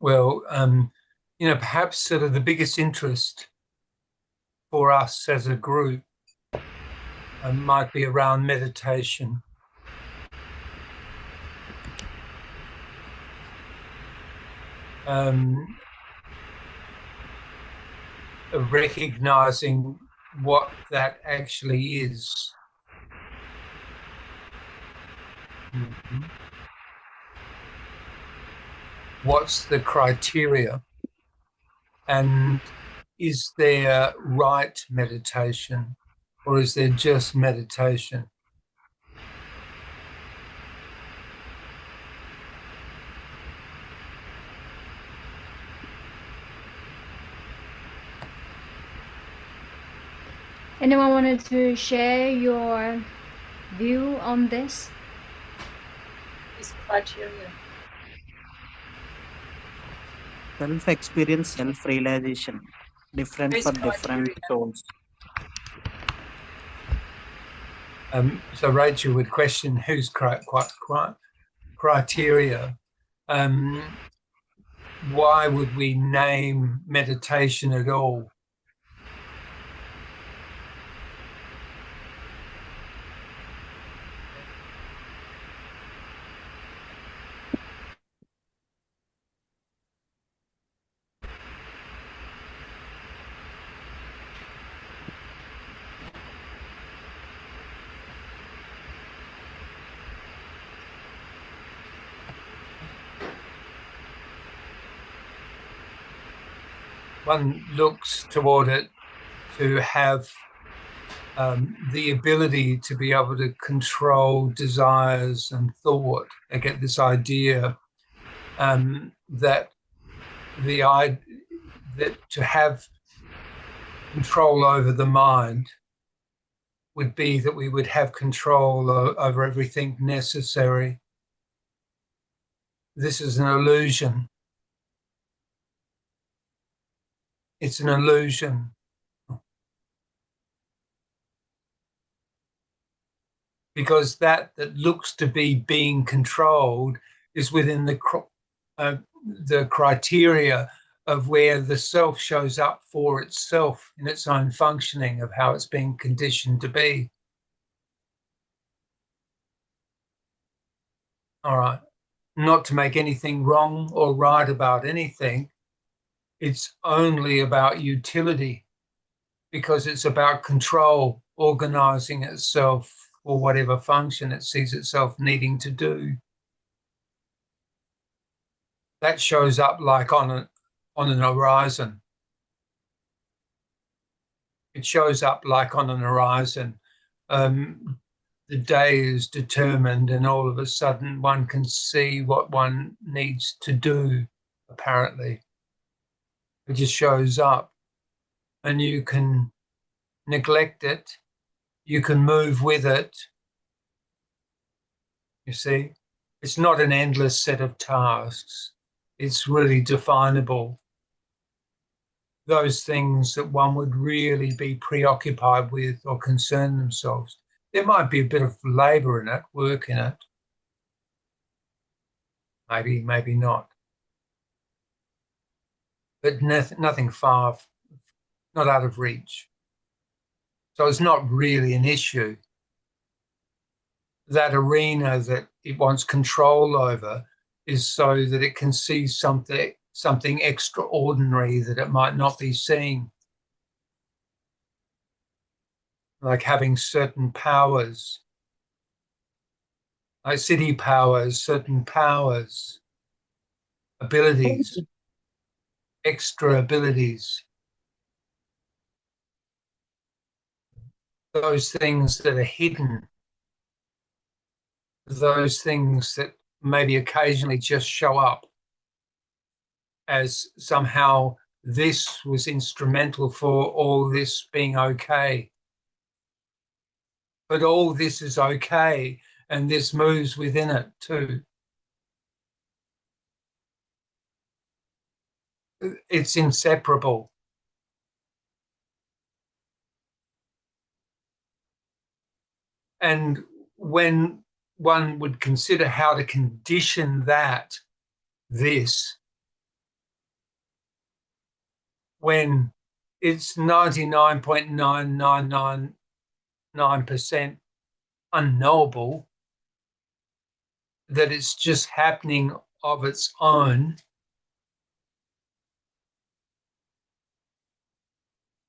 Well, perhaps sort of the biggest interest for us as a group might be around meditation. Recognizing what that actually is. What's the criteria? And is there right meditation, or is there just meditation? Anyone wanted to share your view on this? This criteria. Self-experience, self-realization, different This for criteria. different souls. So Rachel would question whose criteria. Why would we name meditation at all? One looks toward it to have the ability to be able to control desires and thought. I get this idea that to have control over the mind would be that we would have control over everything necessary. This is an illusion. It's an illusion. Because that looks to be being controlled is within the criteria of where the self shows up for itself in its own functioning of how it's being conditioned to be. All right. Not to make anything wrong or right about anything. It's only about utility, because it's about control, organizing itself for whatever function it sees itself needing to do. That shows up like on an horizon. It shows up like on an horizon. The day is determined, and all of a sudden one can see what one needs to do, apparently. It just shows up, and you can neglect it. You can move with it. You see, it's not an endless set of tasks. It's really definable. Those things that one would really be preoccupied with or concern themselves. There might be a bit of labor in it, work in it. Maybe not. But nothing far, not out of reach. So it's not really an issue. That arena that it wants control over is so that it can see something extraordinary that it might not be seeing. Like having certain powers, like city powers, certain powers, abilities, extra abilities. Those things that are hidden, those things that maybe occasionally just show up as somehow this was instrumental for all this being okay. But all this is okay, and this moves within it too. It's inseparable. And when one would consider how to condition this, when it's 99.9999% unknowable, that it's just happening of its own,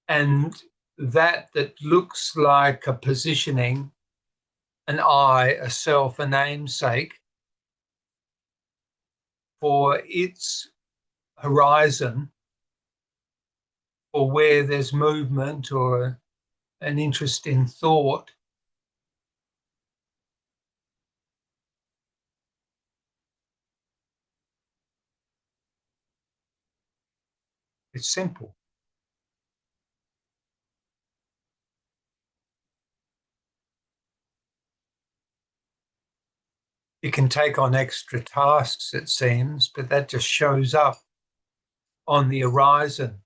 and that looks like a positioning, an I, a self, a namesake for its horizon, or where there's movement or an interest in thought, it's simple. It can take on extra tasks, it seems, but that just shows up on the horizon.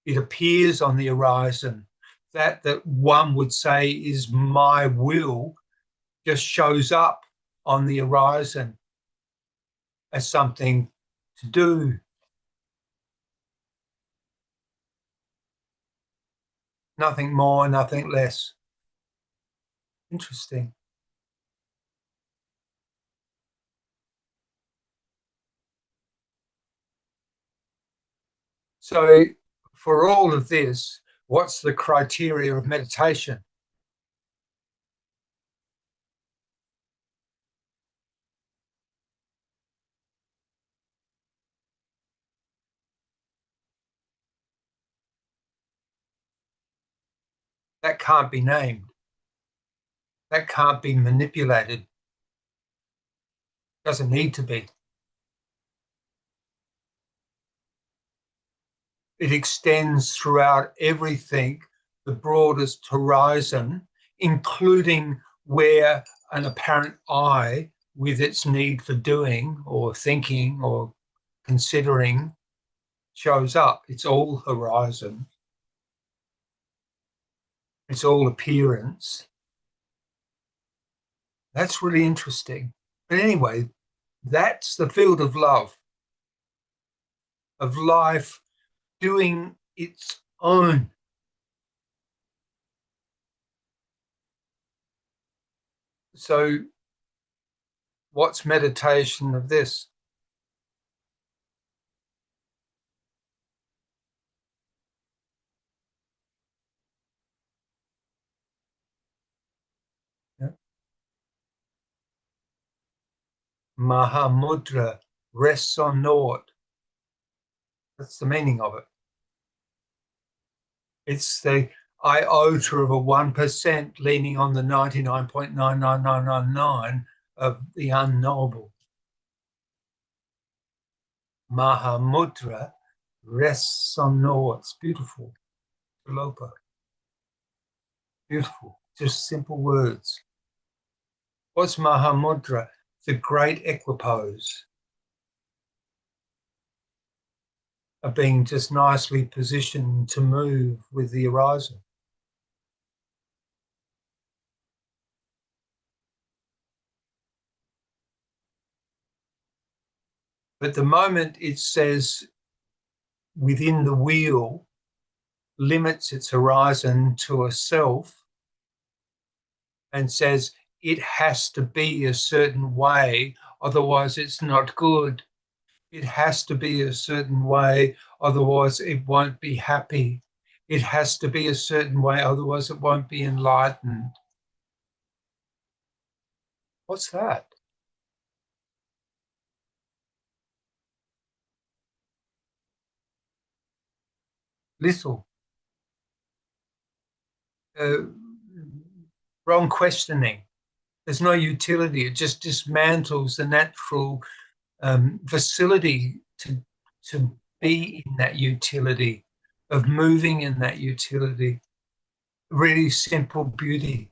It appears on the horizon. That one would say is my will just shows up on the horizon as something to do. Nothing more, nothing less. Interesting. So for all of this, what's the criteria of meditation? That can't be named. That can't be manipulated. Doesn't need to be. It extends throughout everything, the broadest horizon, including where an apparent I, with its need for doing or thinking or considering, shows up. It's all horizon. It's all appearance. That's really interesting. But anyway, that's the field of love, of life doing its own. So what's meditation of this? Yeah. Mahāmudrā rests on Naught. That's the meaning of it. It's the iota of a 1% leaning on the 99.99999 of the unknowable. Mahāmudrā rests on Naught. It's beautiful. Lopa. Beautiful. Just simple words. What's Mahāmudrā? The great equipoise of being just nicely positioned to move with the horizon. But the moment it says within the wheel, limits its horizon to a self and says it has to be a certain way, otherwise it's not good. It has to be a certain way, otherwise it won't be happy. It has to be a certain way, otherwise it won't be enlightened. What's that? Little. Wrong questioning. There's no utility. It just dismantles the natural facility to be in that utility, of moving in that utility. Really simple beauty.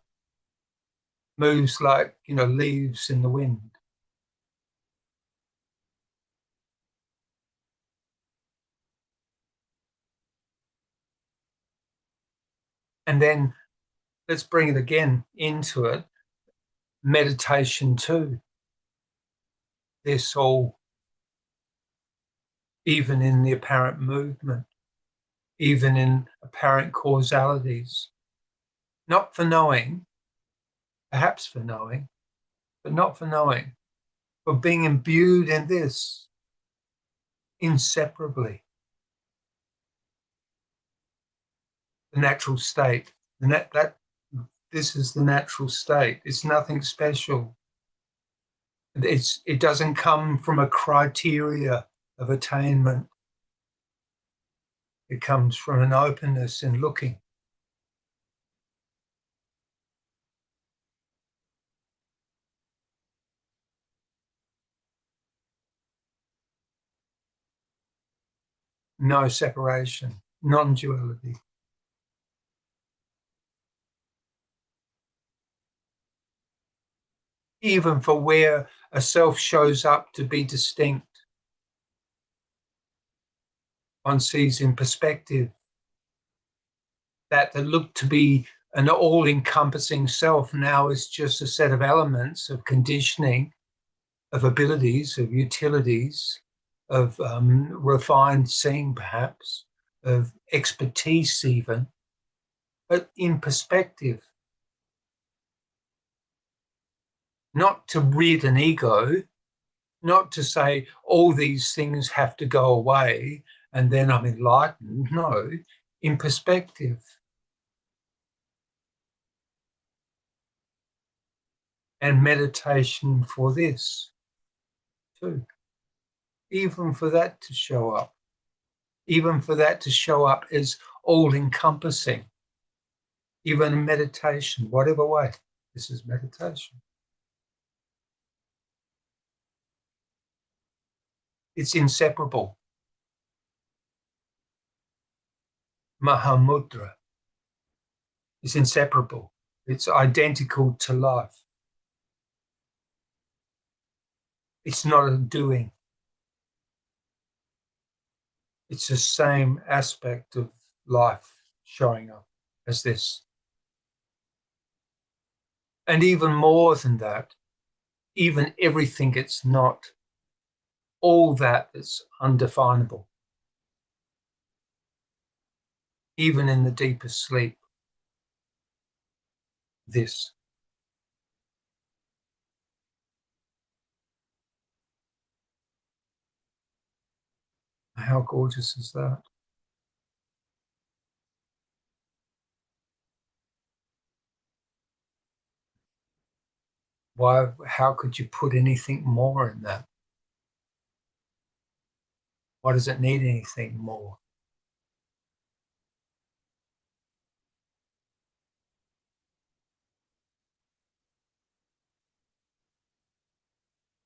Moves like, leaves in the wind. And then let's bring it again into it. Meditation too. This all, even in the apparent movement. even in apparent causalities. Not for knowing, perhaps for knowing, but not for knowing, for being imbued in this inseparably. The natural state, this is the natural state. It's nothing special. It doesn't come from a criteria of attainment. It comes from an openness in looking. No separation, non-duality. Even for where a self shows up to be distinct, one sees in perspective that looked to be an all-encompassing self now is just a set of elements of conditioning, of abilities, of utilities, of refined seeing perhaps, of expertise even, but in perspective. Not to rid an ego, not to say all these things have to go away and then I'm enlightened. No, in perspective. And meditation for this too. Even for that to show up. Even for that to show up as all-encompassing. Even in meditation, whatever way. This is meditation. It's inseparable. Mahāmudrā. It's inseparable. It's identical to life. It's not a doing. It's the same aspect of life showing up as this. And even more than that, even everything it's not, all that is undefinable. Even in the deepest sleep, this. How gorgeous is that? Why? How could you put anything more in that? Why does it need anything more?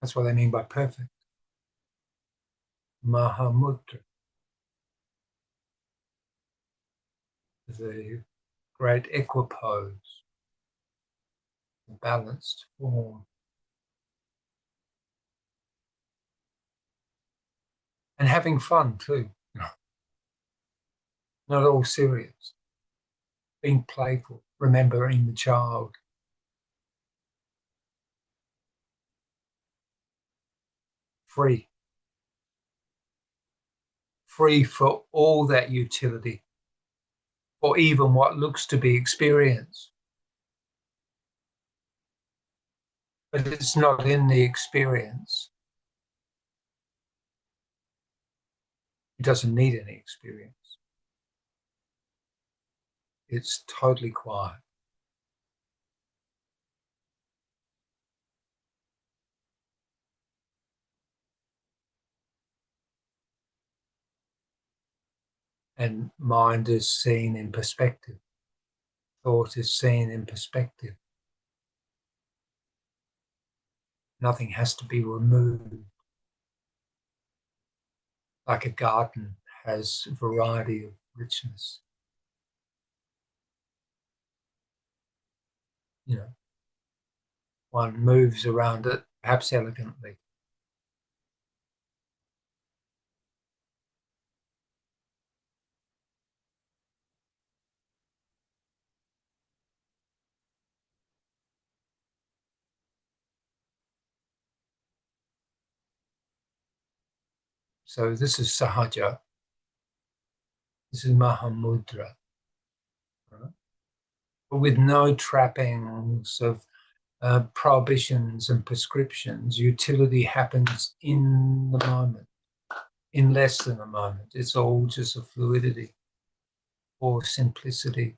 That's what they mean by perfect. Mahāmudrā. The great equipoise, the balanced form. And having fun too. Not all serious. Being playful, remembering the child. Free. Free for all that utility, or even what looks to be experience. But it's not in the experience. It doesn't need any experience. It's totally quiet. And mind is seen in perspective. Thought is seen in perspective. Nothing has to be removed. Like a garden has variety of richness. You know, one moves around it, perhaps elegantly. So this is sahaja. This is Mahāmudrā. Right? But with no trappings of prohibitions and prescriptions, utility happens in the moment, in less than a moment. It's all just a fluidity or simplicity.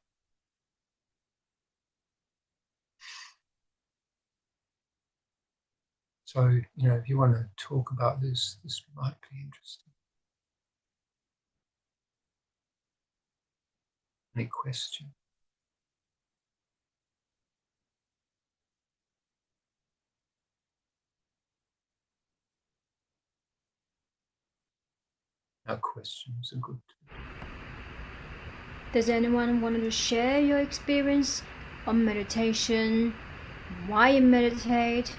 So, if you want to talk about this might be interesting. Any question? No questions are good. Does anyone want to share your experience on meditation? Why you meditate?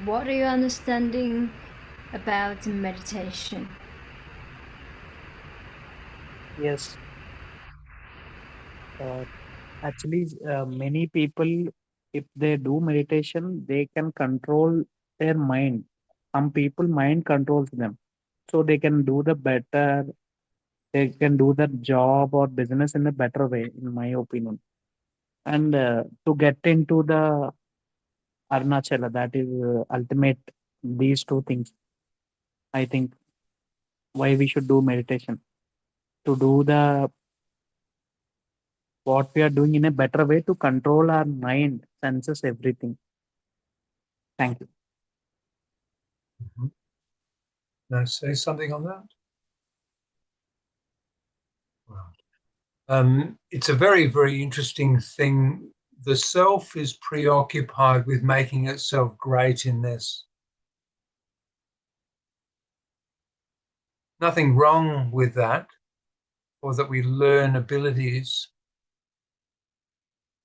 What are your understanding about meditation? Yes. Actually, many people, if they do meditation, they can control their mind. Some people, mind controls them. So they can do the better, they can do the job or business in a better way, in my opinion. And to get into the Arunachala, that is ultimate, these two things, I think, why we should do meditation. To do the what we are doing in a better way to control our mind, senses, everything. Thank you. Mm-hmm. Now, say something on that. Right. It's a very, very interesting thing. The self is preoccupied with making itself great in this. Nothing wrong with that, or that we learn abilities.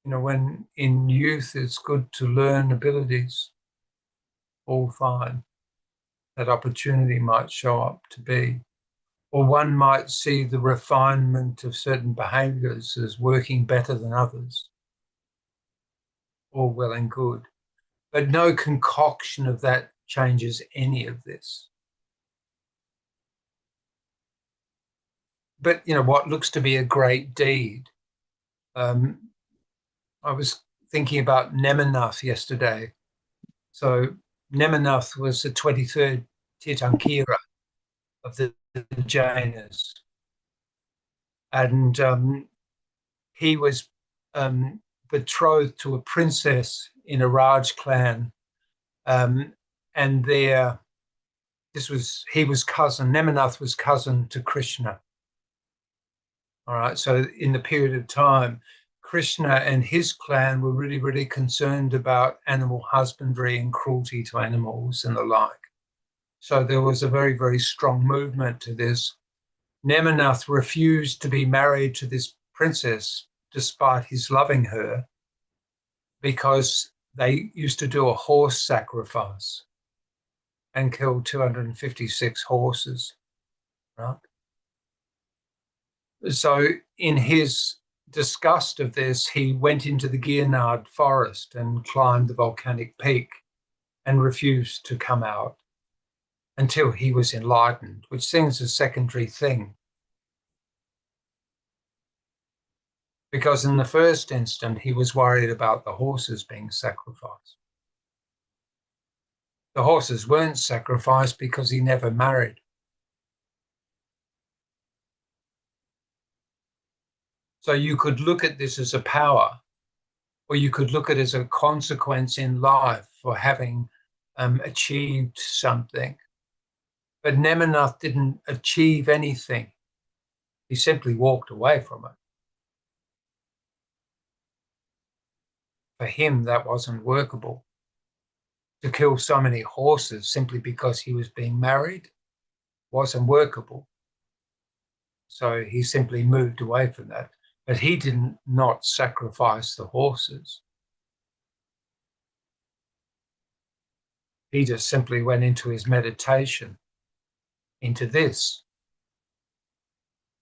When in youth, it's good to learn abilities. All fine. That opportunity might show up to be. Or one might see the refinement of certain behaviors as working better than others. All well and good. But no concoction of that changes any of this. But, what looks to be a great deed. I was thinking about Neminath yesterday. So Neminath was the 23rd Tirthankara of the Jainas. And he was betrothed to a princess in a Raj clan. And Neminath was cousin to Krishna. All right, so in the period of time, Krishna and his clan were really, really concerned about animal husbandry and cruelty to animals and the like. So there was a very, very strong movement to this. Neminath refused to be married to this princess despite his loving her, because they used to do a horse sacrifice and kill 256 horses, right? So in his disgust of this, he went into the Girnard forest and climbed the volcanic peak and refused to come out until he was enlightened, which seems a secondary thing. Because in the first instant, he was worried about the horses being sacrificed. The horses weren't sacrificed because he never married. So you could look at this as a power, or you could look at it as a consequence in life for having achieved something. But Neminath didn't achieve anything. He simply walked away from it. For him, that wasn't workable. To kill so many horses simply because he was being married wasn't workable. So he simply moved away from that. But he didn't not sacrifice the horses. He just simply went into his meditation, into this,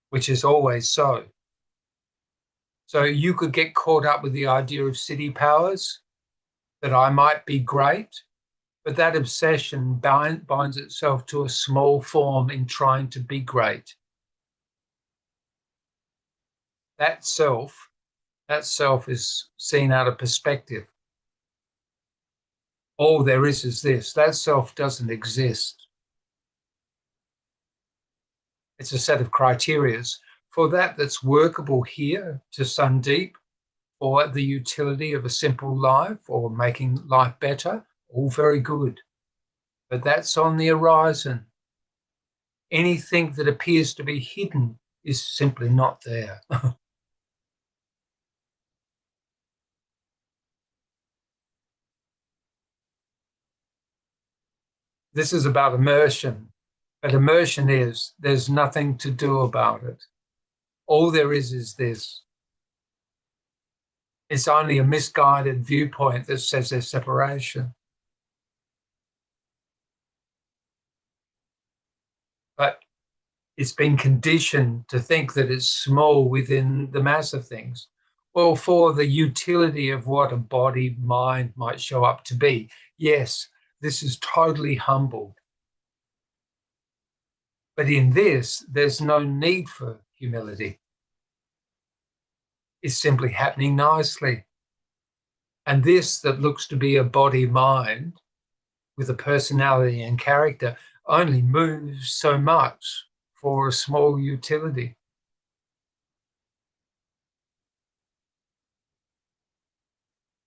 which is always so. So you could get caught up with the idea of city powers, that I might be great, but that obsession binds itself to a small form in trying to be great. That self is seen out of perspective. All there is this. That self doesn't exist. It's a set of criterias for that's workable here to Sandeep, or the utility of a simple life or making life better. All very good. But that's on the horizon. Anything that appears to be hidden is simply not there. This is about immersion, but immersion is there's nothing to do about it. All there is this. It's only a misguided viewpoint that says there's separation. But it's been conditioned to think that it's small within the mass of things. Well, for the utility of what a body, mind might show up to be, yes, this is totally humbled. But in this, there's no need for humility. It's simply happening nicely. And this that looks to be a body mind with a personality and character only moves so much for a small utility.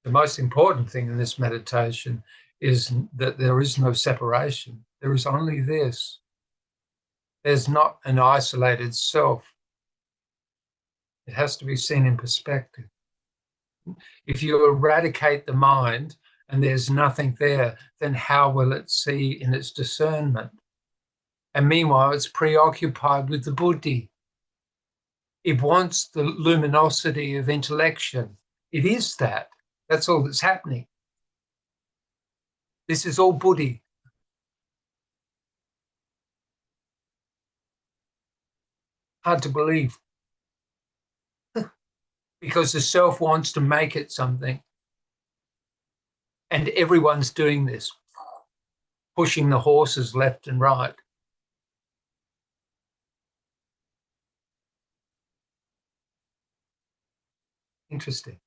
The most important thing in this meditation is that there is no separation. There is only this. There's not an isolated self. It has to be seen in perspective. If you eradicate the mind and there's nothing there, then how will it see in its discernment? And meanwhile, it's preoccupied with the buddhi. It wants the luminosity of intellection. It is that. That's all that's happening. This is all buddhi. Hard to believe. Because the self wants to make it something. And everyone's doing this, pushing the horses left and right. Interesting.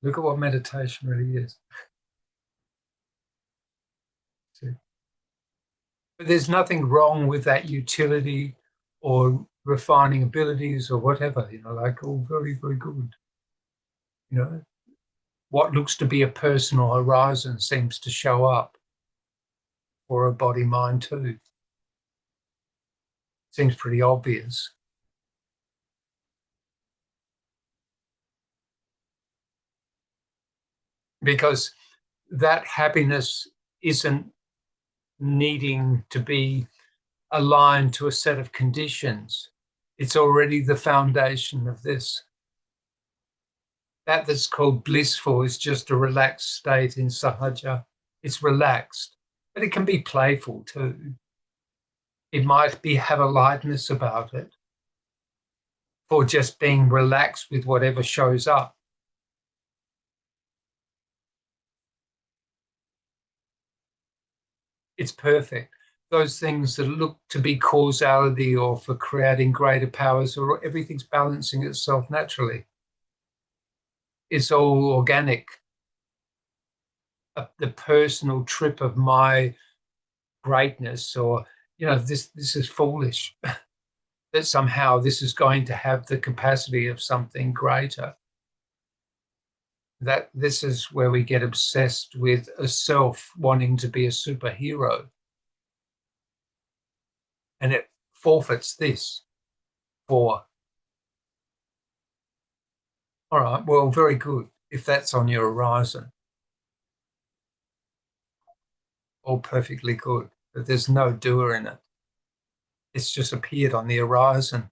Look at what meditation really is. See? But there's nothing wrong with that utility or refining abilities or whatever, like all very, very good. What looks to be a personal horizon seems to show up for a body mind too. Seems pretty obvious. Because that happiness isn't needing to be aligned to a set of conditions. It's already the foundation of this. That's called blissful is just a relaxed state in sahaja. It's relaxed, but it can be playful too. It might have a lightness about it for just being relaxed with whatever shows up. It's perfect. Those things that look to be causality or for creating greater powers, or everything's balancing itself naturally. It's all organic. The personal trip of my greatness, or this is foolish. That somehow this is going to have the capacity of something greater. That this is where we get obsessed with a self wanting to be a superhero. And it forfeits this for. All right, well, very good. If that's on your horizon, all perfectly good. But there's no doer in it. It's just appeared on the horizon.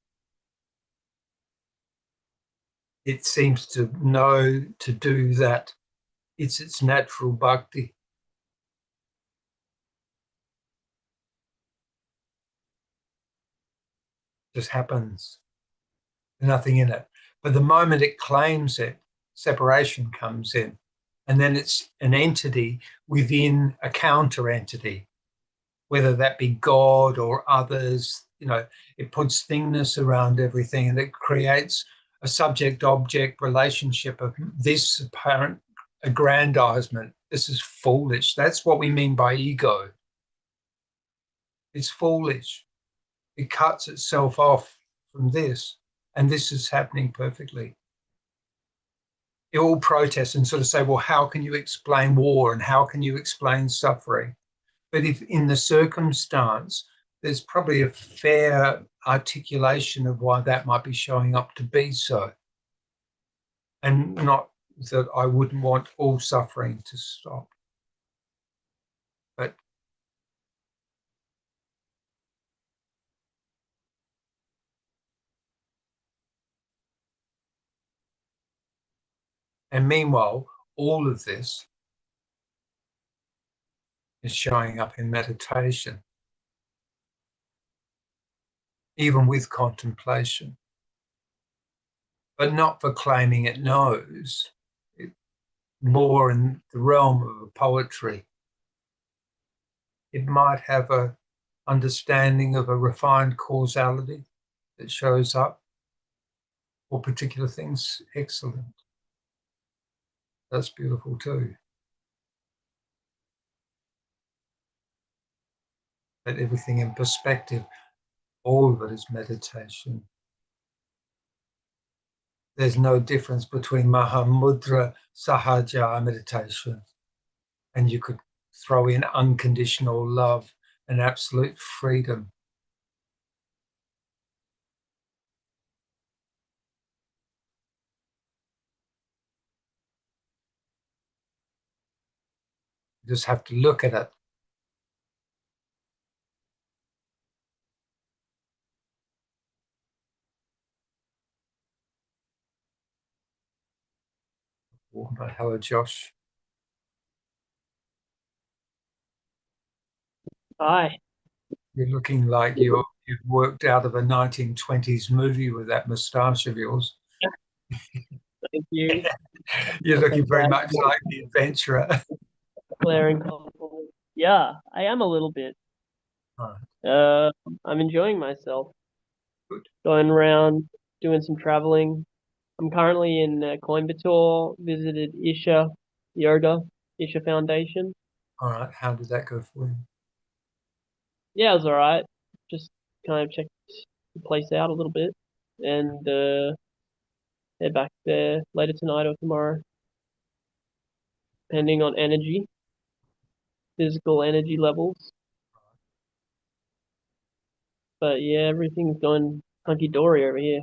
It seems to know to do that. It's its natural bhakti. Just happens. Nothing in it. But the moment it claims it, separation comes in. And then it's an entity within a counter entity, whether that be God or others. it puts thingness around everything, and it creates a subject-object relationship of this apparent aggrandizement. This is foolish. That's what we mean by ego. It's foolish. It cuts itself off from this, and this is happening perfectly. It all protests and sort of say, well, how can you explain war and how can you explain suffering? But if in the circumstance, there's probably a fair articulation of why that might be showing up to be so. And not that I wouldn't want all suffering to stop. But and meanwhile, all of this is showing up in meditation, even with contemplation, but not for claiming it knows, more in the realm of poetry. It might have a understanding of a refined causality that shows up for particular things. Excellent. That's beautiful too. But everything in perspective, all of it is meditation. There's no difference between Mahāmudrā Sahaja meditation, and you could throw in unconditional love and absolute freedom. You just have to look at it. Hello, Josh. Hi. You're looking like you've worked out of a 1920s movie with that moustache of yours. Thank you. You're looking very much like the adventurer. Glaring compliment. Yeah, I am a little bit. Right. I'm enjoying myself. Good. Going around, doing some traveling. I'm currently in Coimbatore, visited Isha Yoga, Isha Foundation. All right. How did that go for you? Yeah, it was all right. Just kind of checked the place out a little bit and head back there later tonight or tomorrow, depending on energy, physical energy levels. But yeah, everything's going hunky dory over here.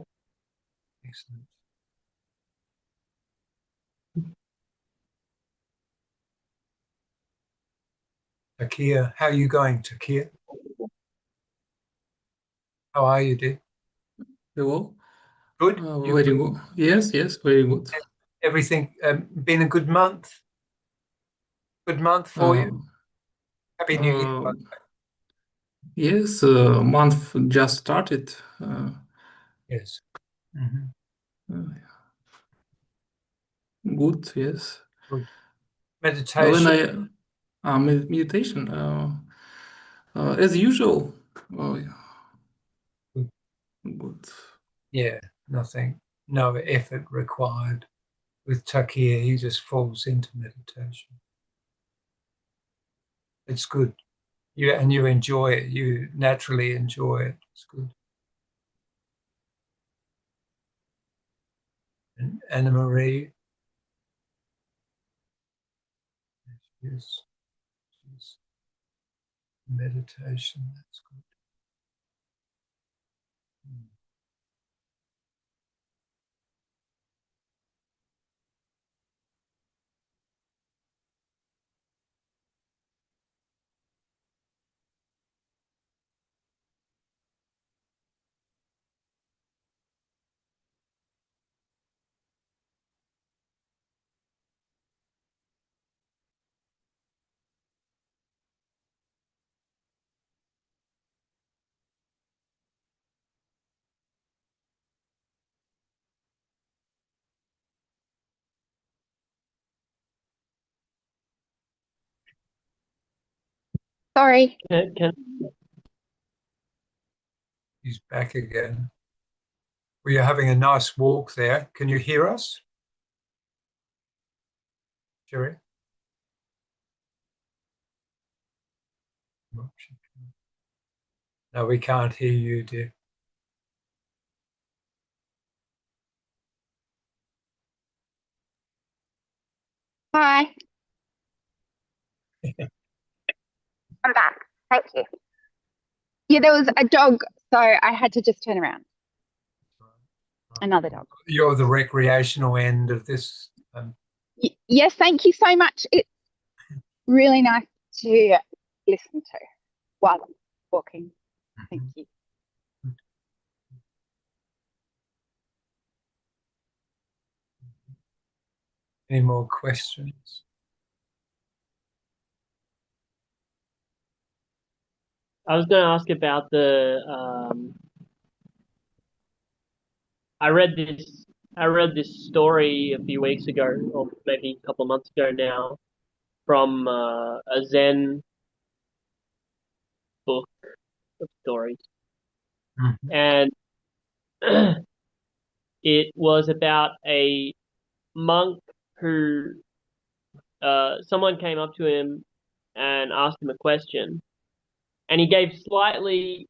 Excellent. Takia, how are you going, Takia? How are you, dear? Hello. Good. Very good. Yes, very good. Everything been a good month? Good month for you? Happy New Year. Uh, yes, month just started. Yes. Mhm. Good, yes. Good. When Meditation. meditation, as usual. Yeah. Good. Good. Yeah, nothing, no effort required. With Takia, he just falls into meditation. It's good. You enjoy it. You naturally enjoy it. It's good. And Anna Marie, yes, yes. Meditation. That's good. Mm. Sorry. Can He's back again. We are having a nice walk there. Can you hear us, Jerry? No, we can't hear you, dear. Hi. I'm back. Thank you. Yeah, there was a dog, so I had to just turn around. Another dog. You're the recreational end of this. Yes, thank you so much. It's really nice to listen to while I'm walking. Thank you. Any more questions? I was going to ask about the. I read this story a few weeks ago, or maybe a couple of months ago now, from a Zen book of stories, and it was about a monk who someone came up to him and asked him a question, and he gave a slightly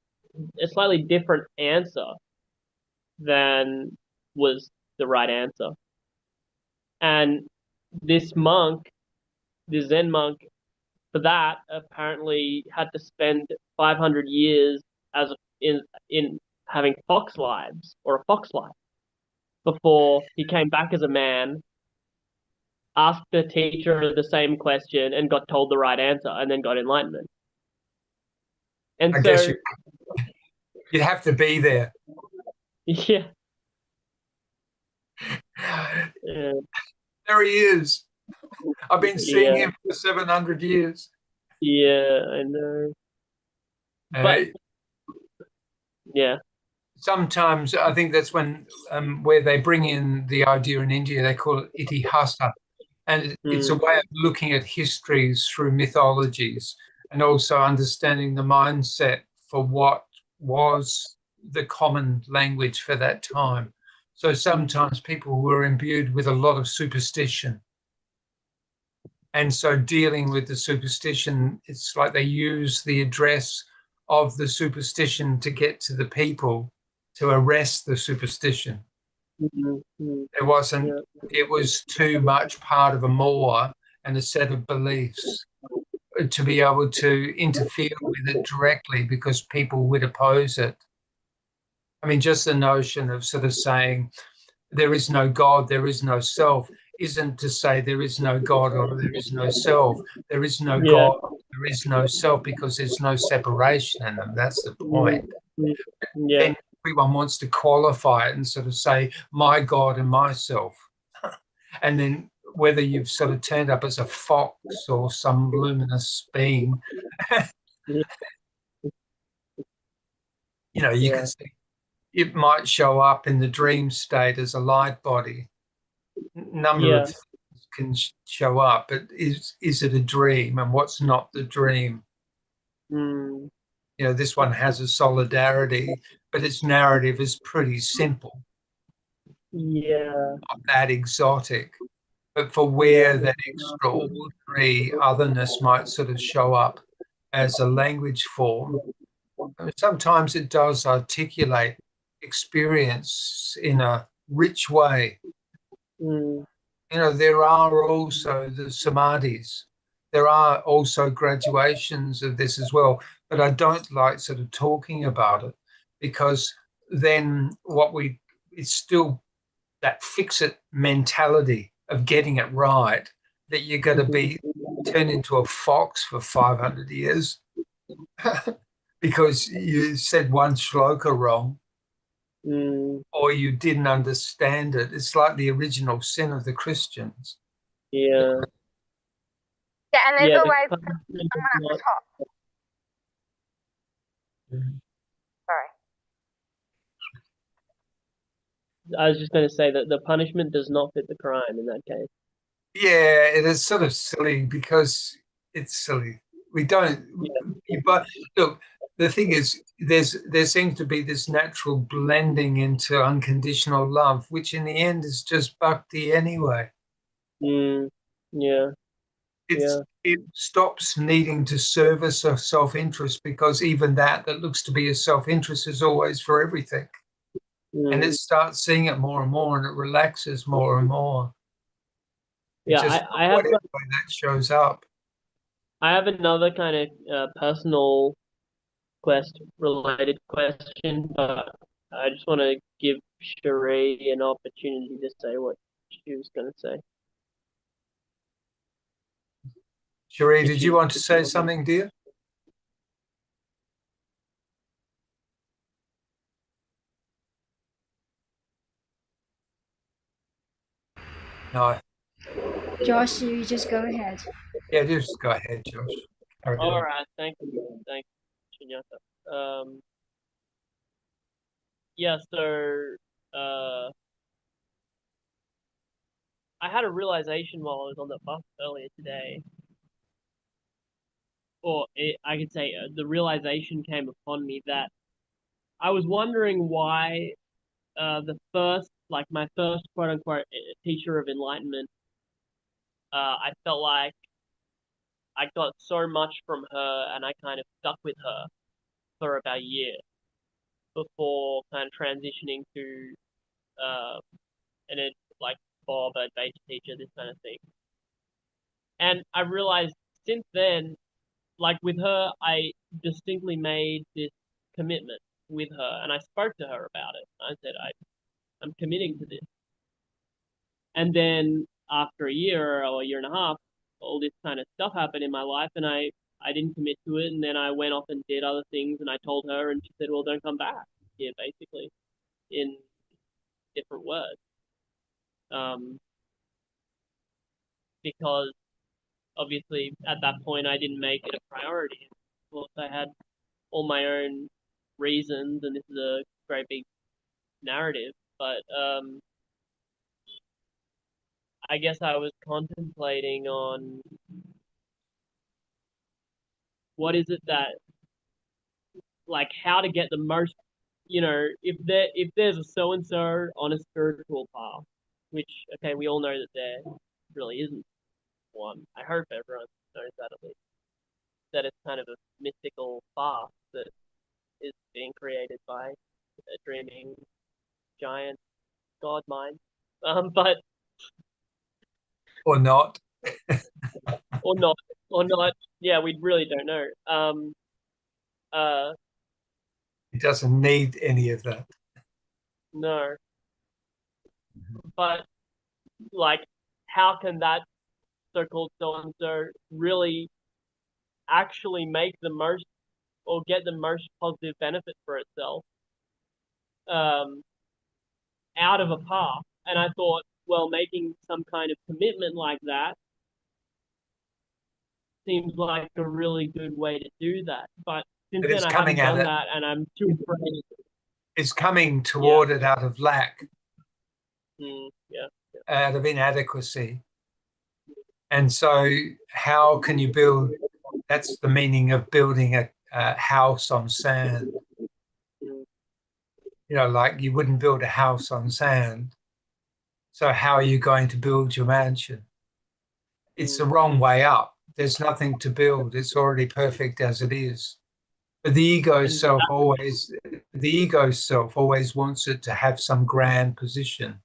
different answer than was the right answer. And this Zen monk, for that apparently had to spend 500 years in having fox lives or a fox life before he came back as a man, asked the teacher the same question and got told the right answer, and then got enlightenment. And I guess you'd have to be there. Yeah. There he is. I've been seeing him for 700 years. Yeah, I know. But yeah. Sometimes I think that's when where they bring in the idea in India, they call it itihasa. And it's a way of looking at histories through mythologies and also understanding the mindset for what was the common language for that time. So sometimes people were imbued with a lot of superstition. And so dealing with the superstition, it's like they use the address of the superstition to get to the people to arrest the superstition. It wasn't, it was too much part of a more and a set of beliefs to be able to interfere with it directly because people would oppose it. I mean, just the notion of sort of saying there is no God, there is no self, isn't to say there is no God or there is no self. There is no God, there is no self because there's no separation in them. That's the point. Then everyone wants to qualify it and sort of say, my God and myself. And then whether you've sort of turned up as a fox or some luminous being, you know, you can see it might show up in the dream state as a light body. Number of things can show up, but is it a dream, and what's not the dream? You know, this one has a solidarity, but its narrative is pretty simple. Not that exotic, but for where that extraordinary otherness might sort of show up as a language form, sometimes it does articulate experience in a rich way. You know, there are also the samadhis. There are also graduations of this as well, but I don't like sort of talking about it because then it's still that fix-it mentality of getting it right, that you're going to be turned into a fox for 500 years because you said one shloka wrong. Or you didn't understand it. It's like the original sin of the Christians. Yeah, and there's always someone at the top. Sorry. I was just going to say that the punishment does not fit the crime in that case. Yeah, it is sort of silly because it's silly. We don't. But look, the thing is, there seems to be this natural blending into unconditional love, which in the end is just bhakti anyway. Yeah. It stops needing to service or self-interest, because even that looks to be a self-interest is always for everything. And it starts seeing it more and more, and it relaxes more and more. Yeah, I have whatever way that shows up. I have another kind of personal related question, but I just want to give Sheree an opportunity to say what she was going to say. Sheree, did you want to say something, dear? No. Josh, you just go ahead. Yeah, just go ahead, Josh. All right, thank you, Sunyata. Yeah, so I had a realization while I was on the bus earlier today, I could say the realization came upon me that I was wondering why my first quote unquote teacher of enlightenment, I felt like I got so much from her, and I kind of stuck with her for about a year before kind of transitioning to like Bob, a base teacher, this kind of thing. And I realized since then, like with her, I distinctly made this commitment with her, and I spoke to her about it. I said, I'm committing to this. And then after a year or a year and a half, all this kind of stuff happened in my life, and I didn't commit to it. And then I went off and did other things, and I told her, and she said, well, don't come back here, basically, in different words. Because obviously at that point I didn't make it a priority. Of course, I had all my own reasons, and this is a great big narrative, but I guess I was contemplating on what is it that, like, how to get the most, if there's a so-and-so on a spiritual path, which, okay, we all know that there really isn't one. I hope everyone knows that at least. That it's kind of a mystical path that is being created by a dreaming giant god mind. But or not. or not. Yeah, we really don't know. It doesn't need any of that. No. But like, how can that so-called so-and-so really actually make the most or get the most positive benefit for itself out of a path? And I thought, well, making some kind of commitment like that seems like a really good way to do that. But since then I haven't done that, and I'm too afraid. It's coming toward it out of lack, out of inadequacy. And so how can you build, that's the meaning of building a house on sand. Like you wouldn't build a house on sand. So how are you going to build your mansion? It's the wrong way up. There's nothing to build. It's already perfect as it is. But the ego self always wants it to have some grand position.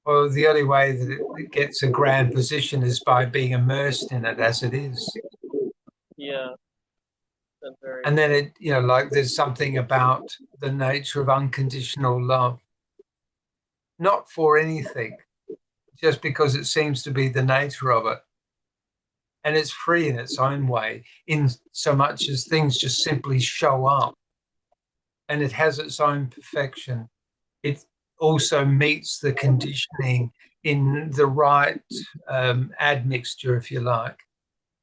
Well, the only way that it gets a grand position is by being immersed in it as it is. Yeah. And then like there's something about the nature of unconditional love. Not for anything, just because it seems to be the nature of it. And it's free in its own way, in so much as things just simply show up. And it has its own perfection. It also meets the conditioning in the right admixture, if you like,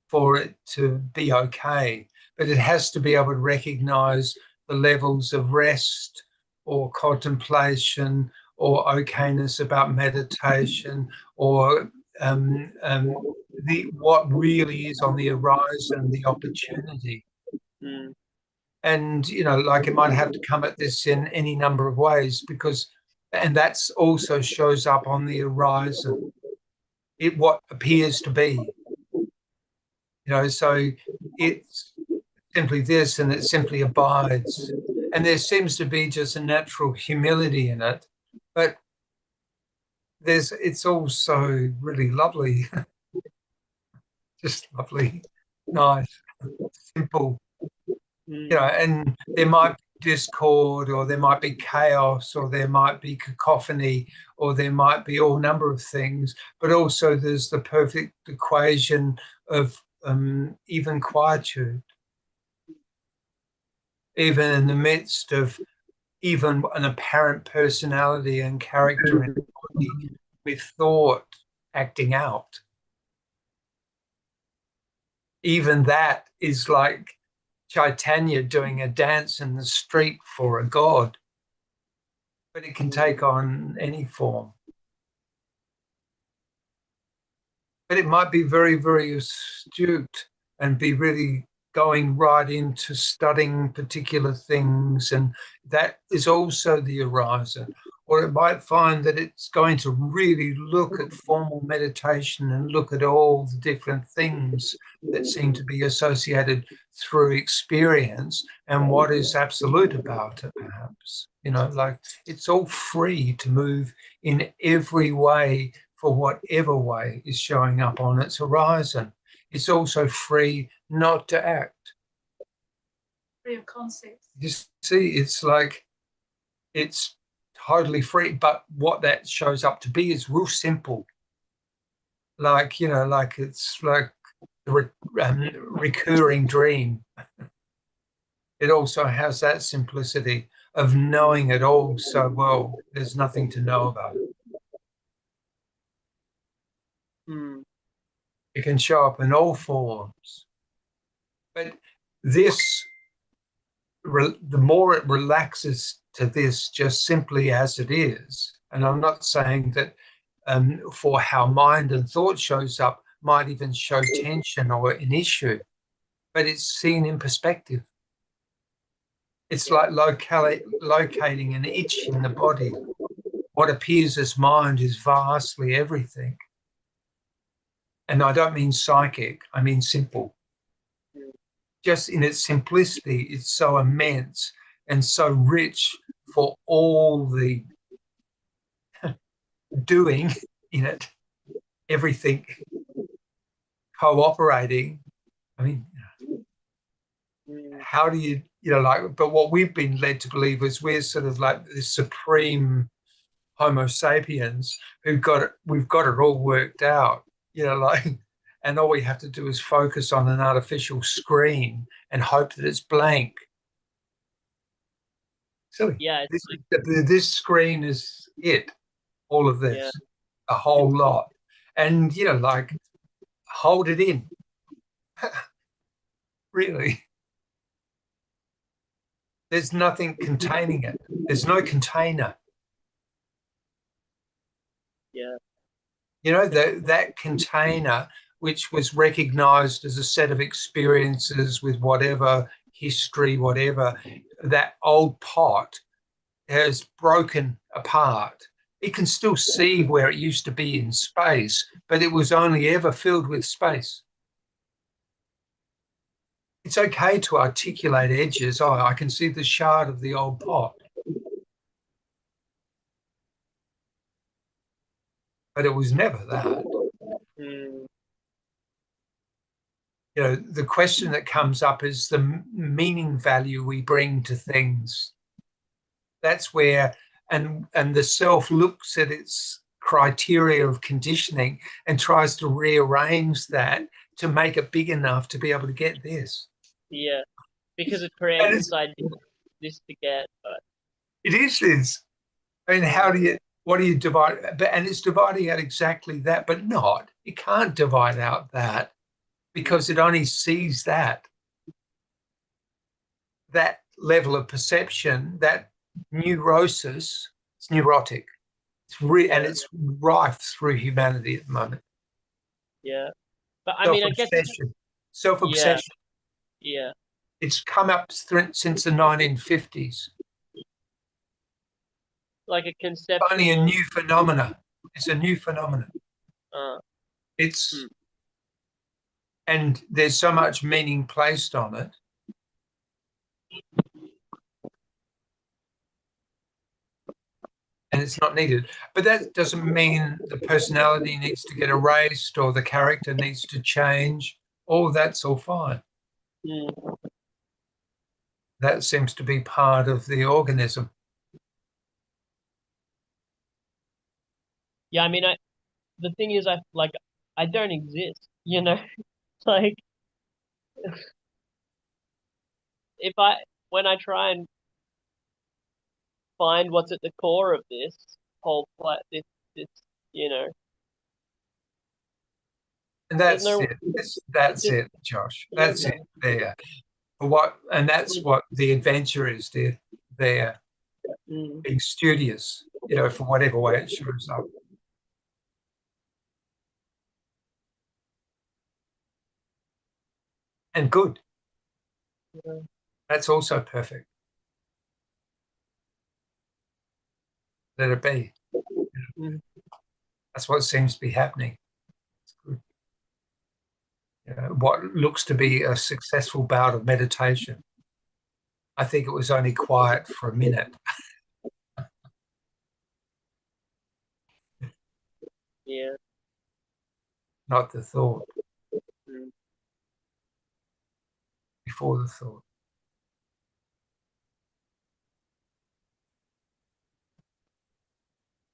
for it to be okay. But it has to be able to recognize the levels of rest or contemplation or okayness about meditation or what really is on the horizon, the opportunity. Mm. And, you know, like it might have to come at this in any number of ways because, and that's also shows up on the horizon, what appears to be, you know, so it's simply this and it simply abides. And there seems to be just a natural humility in it, but it's also really lovely, just lovely, nice, simple. Mm. You know, and there might be discord or there might be chaos or there might be cacophony or there might be all number of things, but also there's the perfect equation of even quietude, even in the midst of even an apparent personality and character in the body with thought acting out. Even that is like Chaitanya doing a dance in the street for a god, but it can take on any form. But it might be very, very astute and be really going right into studying particular things, and that is also the horizon. Or it might find that it's going to really look at formal meditation and look at all the different things that seem to be associated through experience and what is absolute about it, perhaps. You know, like it's all free to move in every way for whatever way is showing up on its horizon. It's also free not to act. Free of concepts. You see, it's like it's totally free, but what that shows up to be is real simple. Like, you know, like it's like a recurring dream. It also has that simplicity of knowing it all so well. There's nothing to know about it. Mm. It can show up in all forms. But this, the more it relaxes to this just simply as it is, and I'm not saying that for how mind and thought shows up might even show tension or an issue, but it's seen in perspective. It's like locating an itch in the body. What appears as mind is vastly everything. And I don't mean psychic, I mean simple. Just in its simplicity, it's so immense and so rich for all the doing in it, everything cooperating. I mean, how do you know, like, but what we've been led to believe is we're sort of like the supreme Homo sapiens we've got it all worked out, you know, like, and all we have to do is focus on an artificial screen and hope that it's blank. Silly. Yeah, This screen is it, all of this, a whole lot. And, you know, like, hold it in. Really. There's nothing containing it. There's no container. Yeah. You know, that container, which was recognized as a set of experiences with whatever history, whatever, that old pot has broken apart. It can still see where it used to be in space, but it was only ever filled with space. It's okay to articulate edges. Oh, I can see the shard of the old pot. But it was never that. Mm. You know, the question that comes up is the meaning value we bring to things. That's where, and the self looks at its criteria of conditioning and tries to rearrange that to make it big enough to be able to get this. Yeah, because it creates this idea, this to get, but it is this. I mean, what do you divide? And it's dividing out exactly that, but not. It can't divide out that because it only sees that level of perception, that neurosis. It's neurotic. And it's rife through humanity at the moment. Yeah, but I mean, I guess self-obsession. Yeah. It's come up since the 1950s. Like a conceptual. Only a new phenomena. It's a new phenomenon. It's and there's so much meaning placed on it. And it's not needed. But that doesn't mean the personality needs to get erased or the character needs to change. All that's all fine. That seems to be part of the organism. Yeah, I mean, the thing is, I don't exist, you know? Like, when I try and find what's at the core of this whole this, you know. And that's it. That's it, Josh. That's it there. And that's what the adventure is there. Being studious, you know, for whatever way it shows up. And good. Yeah. That's also perfect. Let it be. That's what seems to be happening. It's good. What looks to be a successful bout of meditation. I think it was only quiet for a minute. Yeah. Not the thought. Before the thought.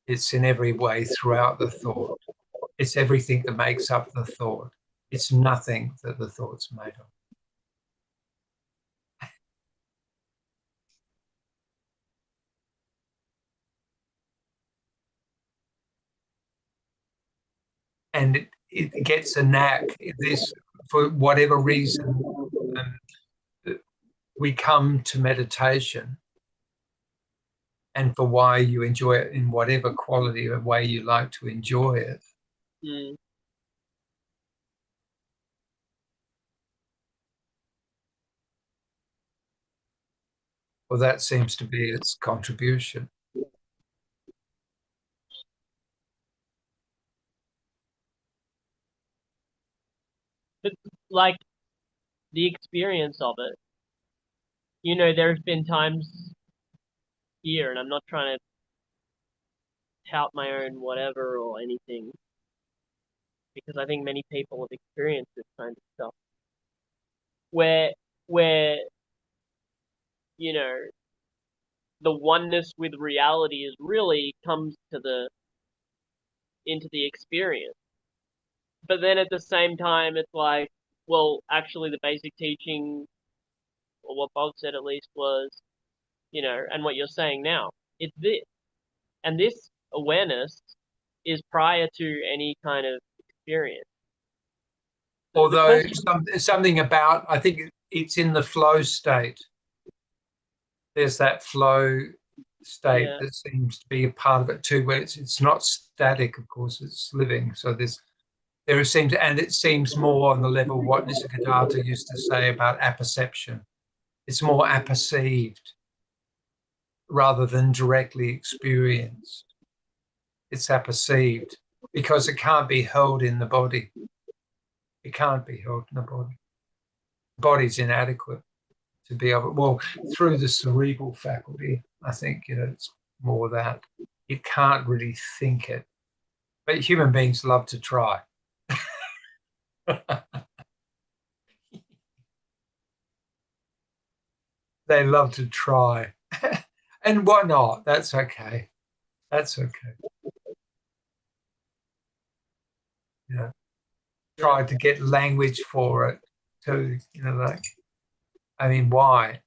It's in every way throughout the thought. It's everything that makes up the thought. It's nothing that the thought's made of. And it gets a knack. This, for whatever reason, we come to meditation, and for why you enjoy it in whatever quality or way you like to enjoy it. Well, that seems to be its contribution. But like the experience of it, you know, there have been times here, and I'm not trying to tout my own whatever or anything, because I think many people have experienced this kind of stuff, where you know, the oneness with reality is really comes to into the experience. But then at the same time, it's like, well, actually the basic teaching, or what Bob said at least, was, you know, and what you're saying now, it's this. And this awareness is prior to any kind of experience. Although something about, I think it's in the flow state. There's that flow state that seems to be a part of it too, where it's not static, of course, it's living. So it seems more on the level of what Nisargadatta used to say about apperception. It's more apperceived rather than directly experienced. It's apperceived because it can't be held in the body. It can't be held in the body. The body's inadequate to be able, well, through the cerebral faculty, I think, you know, it's more that. You can't really think it. But human beings love to try. They love to try. And why not? That's okay. That's okay. Yeah. Try to get language for it too, you know, like, I mean, why?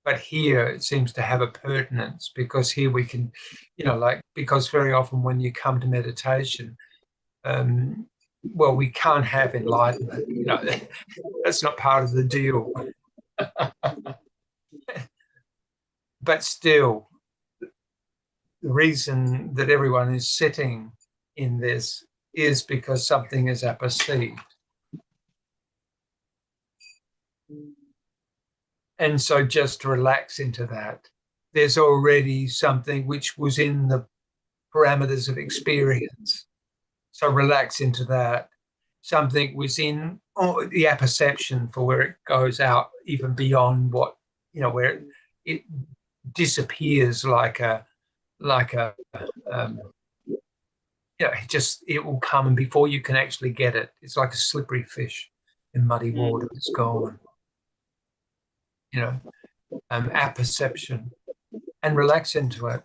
But here it seems to have a pertinence because here we can, you know, like, because very often when you come to meditation, well, we can't have enlightenment, you know, that's not part of the deal. But still, the reason that everyone is sitting in this is because something is apperceived. And so just relax into that. There's already something which was in the parameters of experience. So relax into that. Something was in the apperception for where it goes out even beyond what, where it disappears like a it will come, and before you can actually get it, it's like a slippery fish in muddy water. It's gone. Apperception, and relax into it.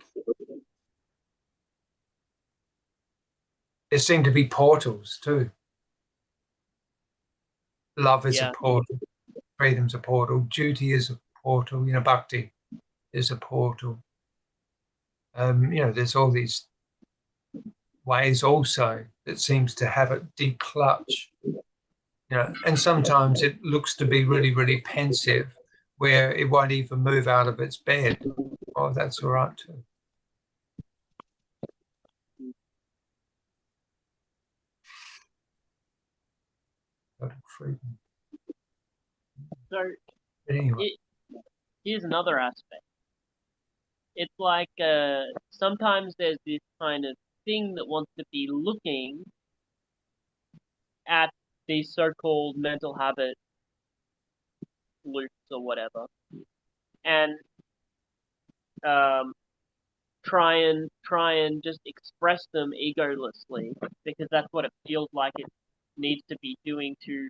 There seem to be portals too. Love is a portal. Freedom's a portal. Duty is a portal. Bhakti is a portal. There's all these ways also that seems to have it declutch. And sometimes it looks to be really, really pensive, where it won't even move out of its bed. Oh, that's all right too. Freedom. So anyway. Here's another aspect. It's like sometimes there's this kind of thing that wants to be looking at these so-called mental habit loops or whatever, and try and just express them egolessly, because that's what it feels like it needs to be doing to,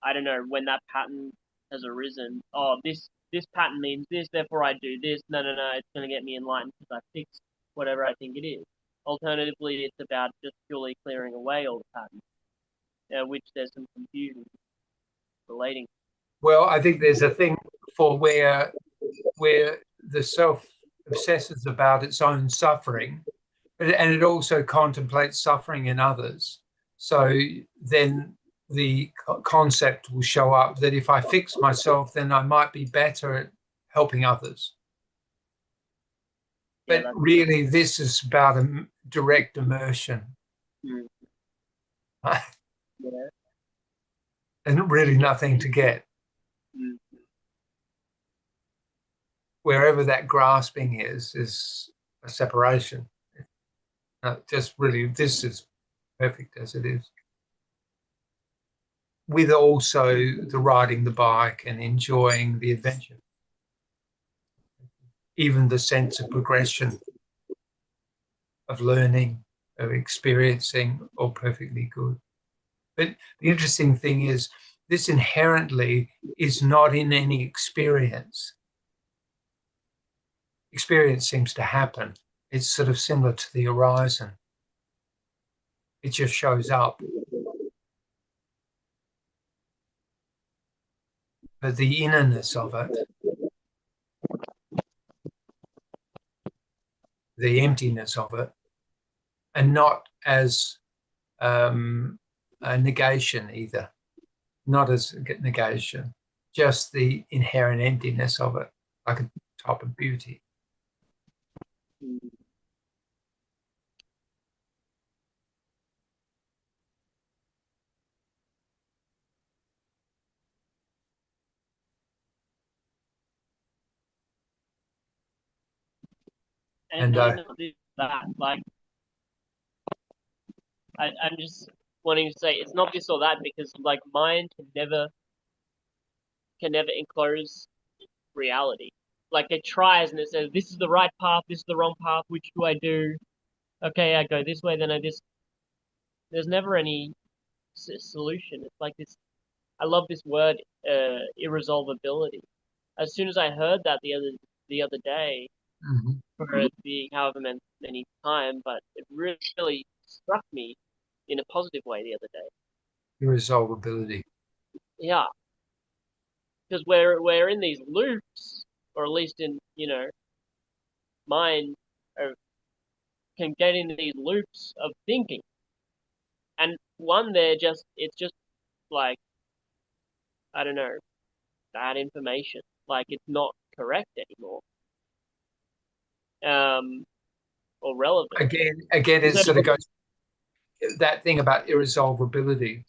I don't know, when that pattern has arisen. Oh, this pattern means this, therefore I do this. No, it's going to get me enlightened because I fixed whatever I think it is. Alternatively, it's about just purely clearing away all the patterns, which there's some confusion relating. Well, I think there's a thing for where the self obsesses about its own suffering, and it also contemplates suffering in others. So then the concept will show up that if I fix myself, then I might be better at helping others. But really, this is about a direct immersion. And really nothing to get. Wherever that grasping is a separation. Just really, this is perfect as it is. With also the riding the bike and enjoying the adventure. Even the sense of progression, of learning, of experiencing, all perfectly good. But the interesting thing is, this inherently is not in any experience. Experience seems to happen. It's sort of similar to the horizon. It just shows up. But the innerness of it, the emptiness of it, and not as a negation either, not as negation, just the inherent emptiness of it, like a type of beauty. And not that, like, I'm just wanting to say it's not this or that, because like mind can never enclose reality. Like it tries and it says, this is the right path, this is the wrong path, which do I do? Okay, I go this way, then I this. There's never any solution. It's like this. I love this word, irresolvability. As soon as I heard that the other day, for the however many time, but it really struck me in a positive way the other day. Irresolvability. Yeah, because we're in these loops, or at least in mind, can get into these loops of thinking, and it's just like, I don't know, bad information. Like it's not correct anymore. Or relevant. Again, it sort of goes that thing about irresolvability.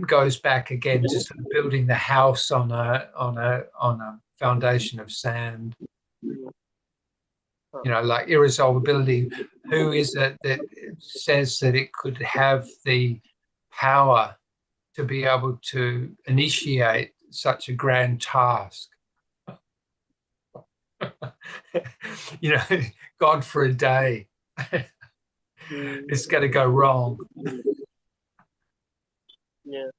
goes back again to sort of building the house on a foundation of sand. You know, like irresolvability. Who is it that says that it could have the power to be able to initiate such a grand task? You know, God for a day. It's going to go wrong. Yeah.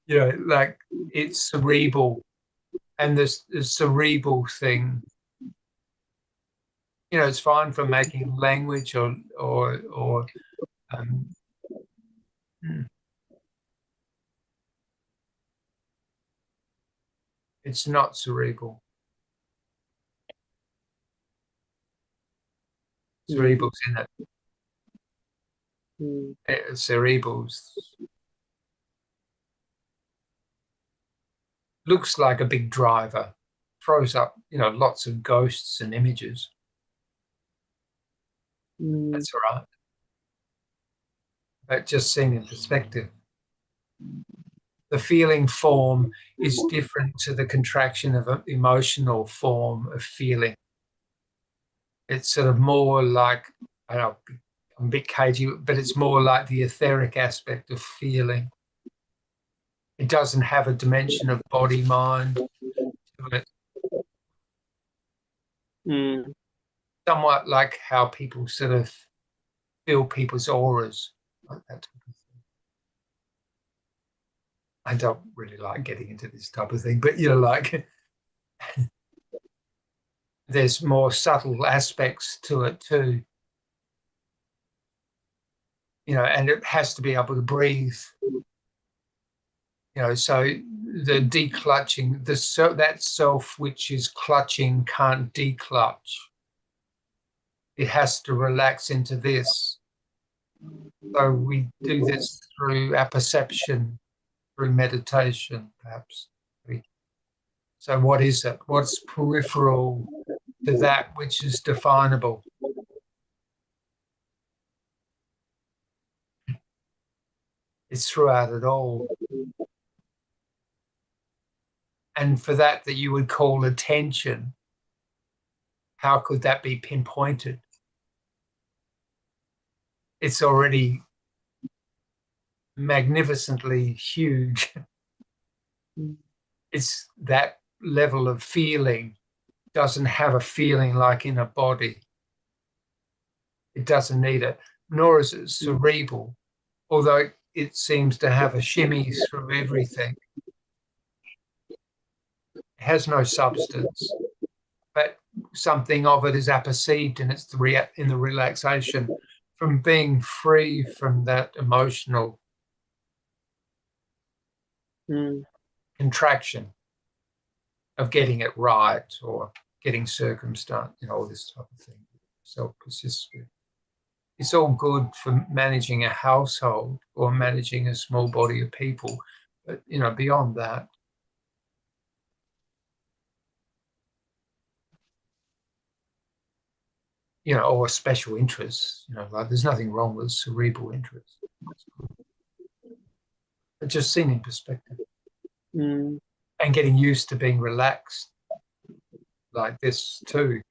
You know, like it's cerebral, and this cerebral thing, you know, it's fine for making language or um, it's not cerebral. Cerebral's in it. Cerebral's looks like a big driver, throws up, you know, lots of ghosts and images. That's all right. But just seen in perspective. The feeling form is different to the contraction of an emotional form of feeling. It's sort of more like, I don't know, I'm a bit cagey, but it's more like the etheric aspect of feeling. It doesn't have a dimension of body, mind to it. Somewhat like how people sort of feel people's auras, like that type of thing. I don't really like getting into this type of thing, but you know, like there's more subtle aspects to it too. You know, and it has to be able to breathe. You know, so the declutching, that self which is clutching can't declutch. It has to relax into this. So we do this through our perception, through meditation, perhaps. So what is it? What's peripheral to that which is definable? It's throughout it all. And for that you would call attention, how could that be pinpointed? It's already magnificently huge. It's that level of feeling doesn't have a feeling like in a body. It doesn't need it, nor is it cerebral, although it seems to have a shimmy through everything. It has no substance, but something of it is apperceived, and it's in the relaxation from being free from that emotional contraction of getting it right or getting circumstance, you know, all this type of thing. Self-persistence. It's all good for managing a household or managing a small body of people, but you know, beyond that, you know, or special interests, you know, like there's nothing wrong with cerebral interests. But just seen in perspective. And getting used to being relaxed like this too.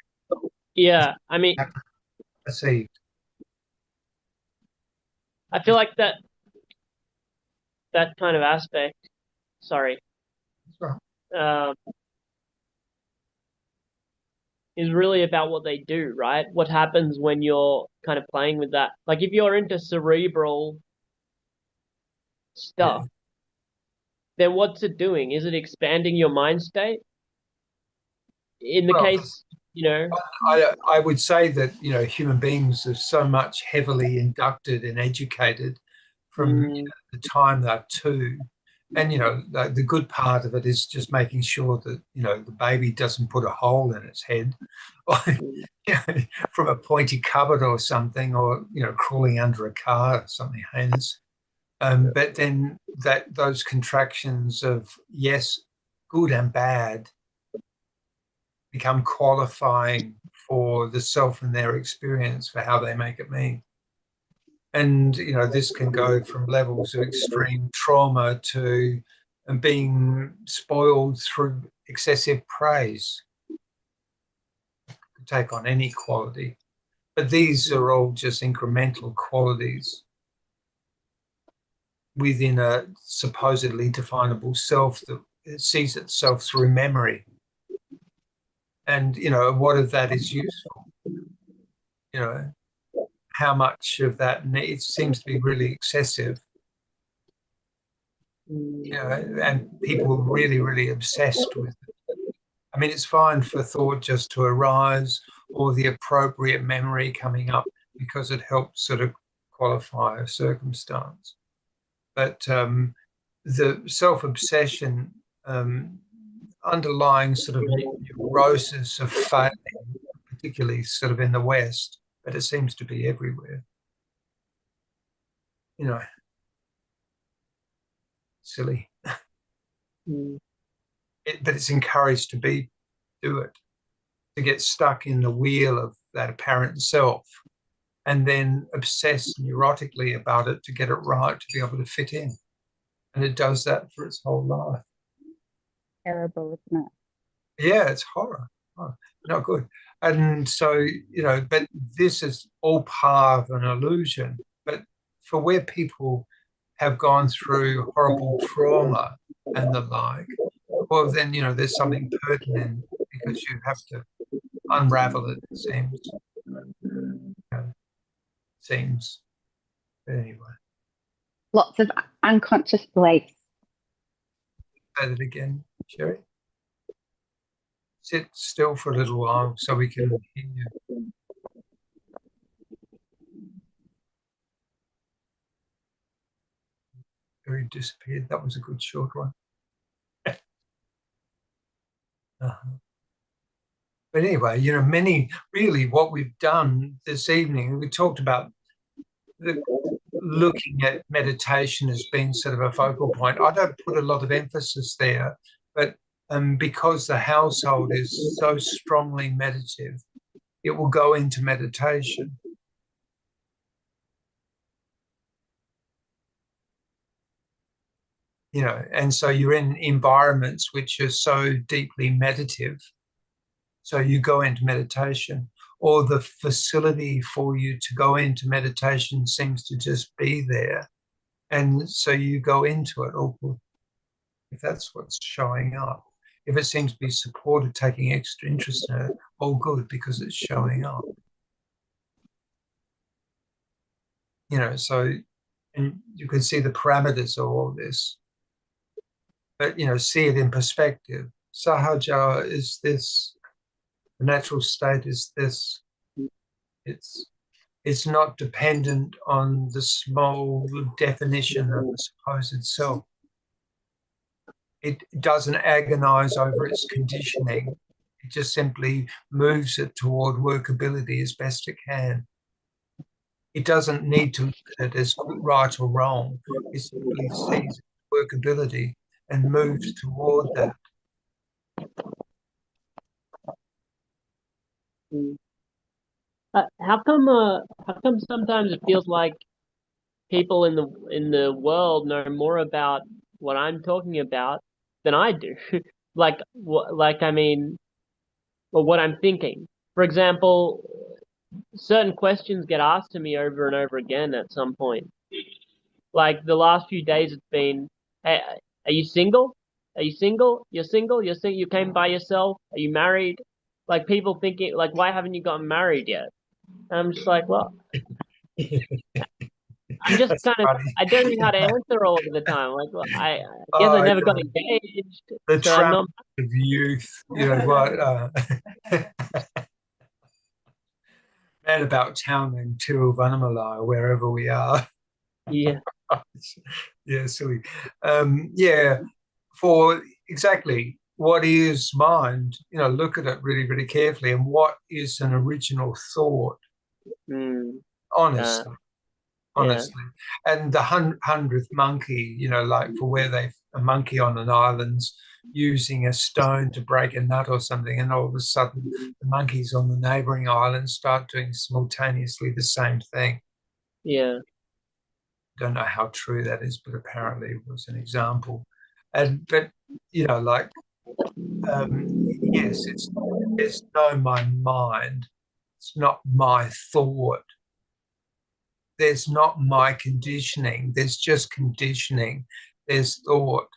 Yeah, I mean, perceived. I feel like that kind of aspect, sorry, is really about what they do, right? What happens when you're kind of playing with that? Like if you're into cerebral stuff, then what's it doing? Is it expanding your mind state? In the case, you know, I would say that, you know, human beings are so much heavily inducted and educated from you know, the time they're two. And, you know, the good part of it is just making sure that, you know, the baby doesn't put a hole in its head or, you know, from a pointy cupboard or something, or, you know, crawling under a car or something heinous. But then those contractions of, yes, good and bad, become qualifying for the self and their experience for how they make it mean. And, you know, this can go from levels of extreme trauma to being spoiled through excessive praise. Could take on any quality. But these are all just incremental qualities within a supposedly definable self that it sees itself through memory. And, you know, what of that is useful? You know, how much of that seems to be really excessive. You know, and people are really, really obsessed with it. I mean, it's fine for thought just to arise or the appropriate memory coming up because it helps sort of qualify a circumstance. But the self-obsession underlying sort of neurosis of failing, particularly sort of in the West, but it seems to be everywhere. You know, silly. But it's encouraged to do it, to get stuck in the wheel of that apparent self and then obsess neurotically about it to get it right, to be able to fit in. And it does that for its whole life. Terrible, isn't it? Yeah, it's horror. Oh, not good. And so, you know, but this is all part of an illusion. But for where people have gone through horrible trauma and the like, well, then, you know, there's something pertinent because you have to unravel it, it seems. Seems. But anyway. Lots of unconscious beliefs. Say that again, Sherry. Sit still for a little while so we can hear you. Very disappeared. That was a good short one. But anyway, you know, really what we've done this evening, we talked about looking at meditation as being sort of a focal point. I don't put a lot of emphasis there, but because the household is so strongly meditative, it will go into meditation. You know, and so you're in environments which are so deeply meditative. So you go into meditation, or the facility for you to go into meditation seems to just be there. And so you go into it, or if that's what's showing up. If it seems to be supported, taking extra interest in it, all good because it's showing up. You know, so, and you can see the parameters of all this. But, you know, see it in perspective. Sahaja is this, the natural state is this. It's not dependent on the small definition of the supposed self. It doesn't agonize over its conditioning. It just simply moves it toward workability as best it can. It doesn't need to look at it as right or wrong. It simply sees workability and moves toward that. How come sometimes it feels like people in the world know more about what I'm talking about than I do? I mean, or what I'm thinking. For example, certain questions get asked to me over and over again at some point. Like the last few days, it's been, "Hey, are you single? Are you single? You're single? You're single? You came by yourself? Are you married?" Like people thinking, like, "Why haven't you gotten married yet?" And I'm just like, well, I'm just kind of, I don't know how to answer all of the time. Like, well, I guess I never got engaged. The so I'm trap not. of youth, you know what? Man about town and Tiruvannamalai, wherever we are. Yeah. Yeah, silly. Yeah, for exactly what is mind, you know, look at it really, really carefully, and what is an original thought, honestly. Honestly. And the 100th monkey, you know, like for where a monkey on an island's using a stone to break a nut or something, and all of a sudden the monkeys on the neighboring island start doing simultaneously the same thing. Yeah. don't know how true that is, but apparently it was an example. But you know, like yes, it's no my mind. It's not my thought. There's not my conditioning. There's just conditioning. There's thought.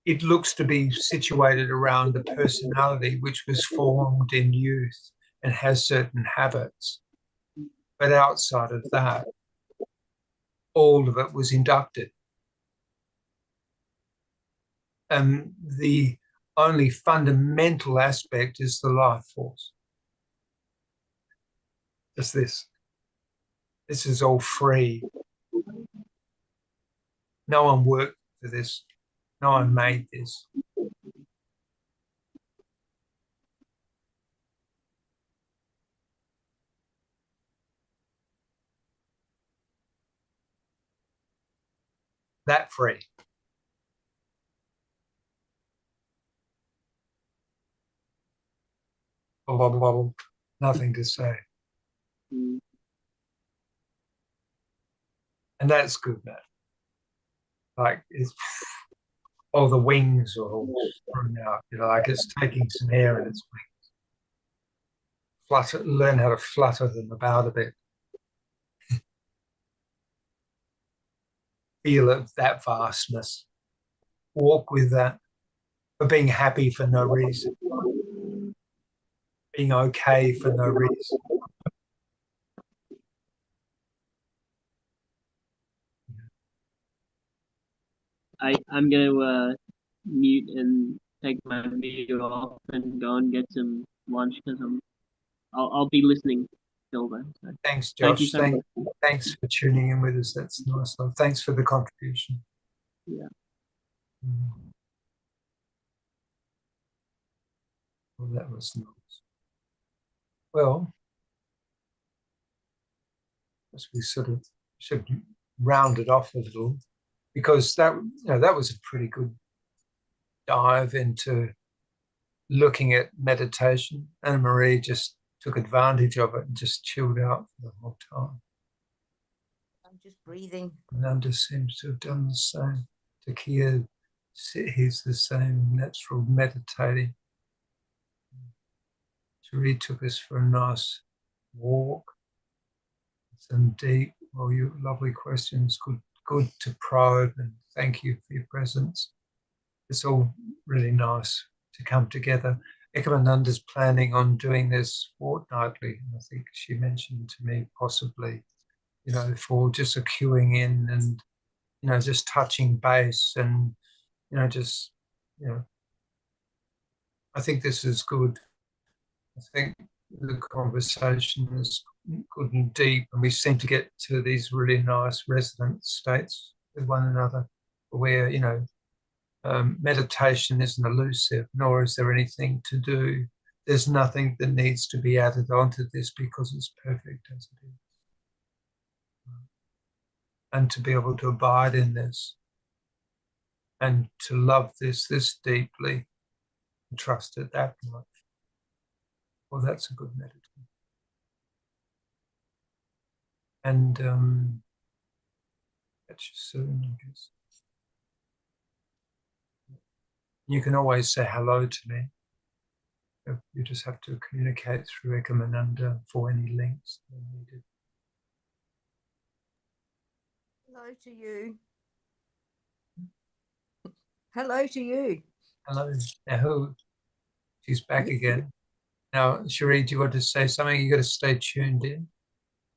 It looks to be situated around a personality which was formed in youth and has certain habits. But outside of that, all of it was inducted. And the only fundamental aspect is the life force. Just this. This is all free. No one worked for this. No one made this. That free. Blah, blah, blah, blah. Nothing to say. And that's good, man. Like, it's, all the wings are all thrown out. You know, like it's taking some air in its wings. Flutter, learn how to flutter them about a bit. Feel it, that vastness. Walk with that. But being happy for no reason. Being okay for no reason. I'm going to mute and take my video off and go and get some lunch because I'll be listening till then. So. Thanks, Thank you Josh. so much. Thanks for tuning in with us. That's nice. Thanks for the contribution. Yeah. Well, that was nice. Well, as we sort of should round it off a little, because that, you know, that was a pretty good dive into looking at meditation. Anna Marie just took advantage of it and just chilled out for the whole time. I'm just breathing. Nanda seems to have done the same. Takia, he's the same, natural meditating. Cherie took us for a nice walk. Some deep, well, you lovely questions. Good to probe, and thank you for your presence. It's all really nice to come together. Ekomananda's planning on doing this fortnightly. I think she mentioned to me possibly, you know, for just a queuing in and, you know, just touching base and, you know, just, you know, I think this is good. I think the conversation is good and deep, and we seem to get to these really nice resonant states with one another where, you know, meditation isn't elusive, nor is there anything to do. There's nothing that needs to be added onto this because it's perfect as it is. And to be able to abide in this and to love this deeply and trust it that much, well, that's a good meditation. And catch you soon, I guess. You can always say hello to me. You just have to communicate through Ekomananda for any links that are needed. Hello to you. Hello to you. Hello. Now who? She's back again. Now, Cherie, do you want to say something? You got to stay tuned in.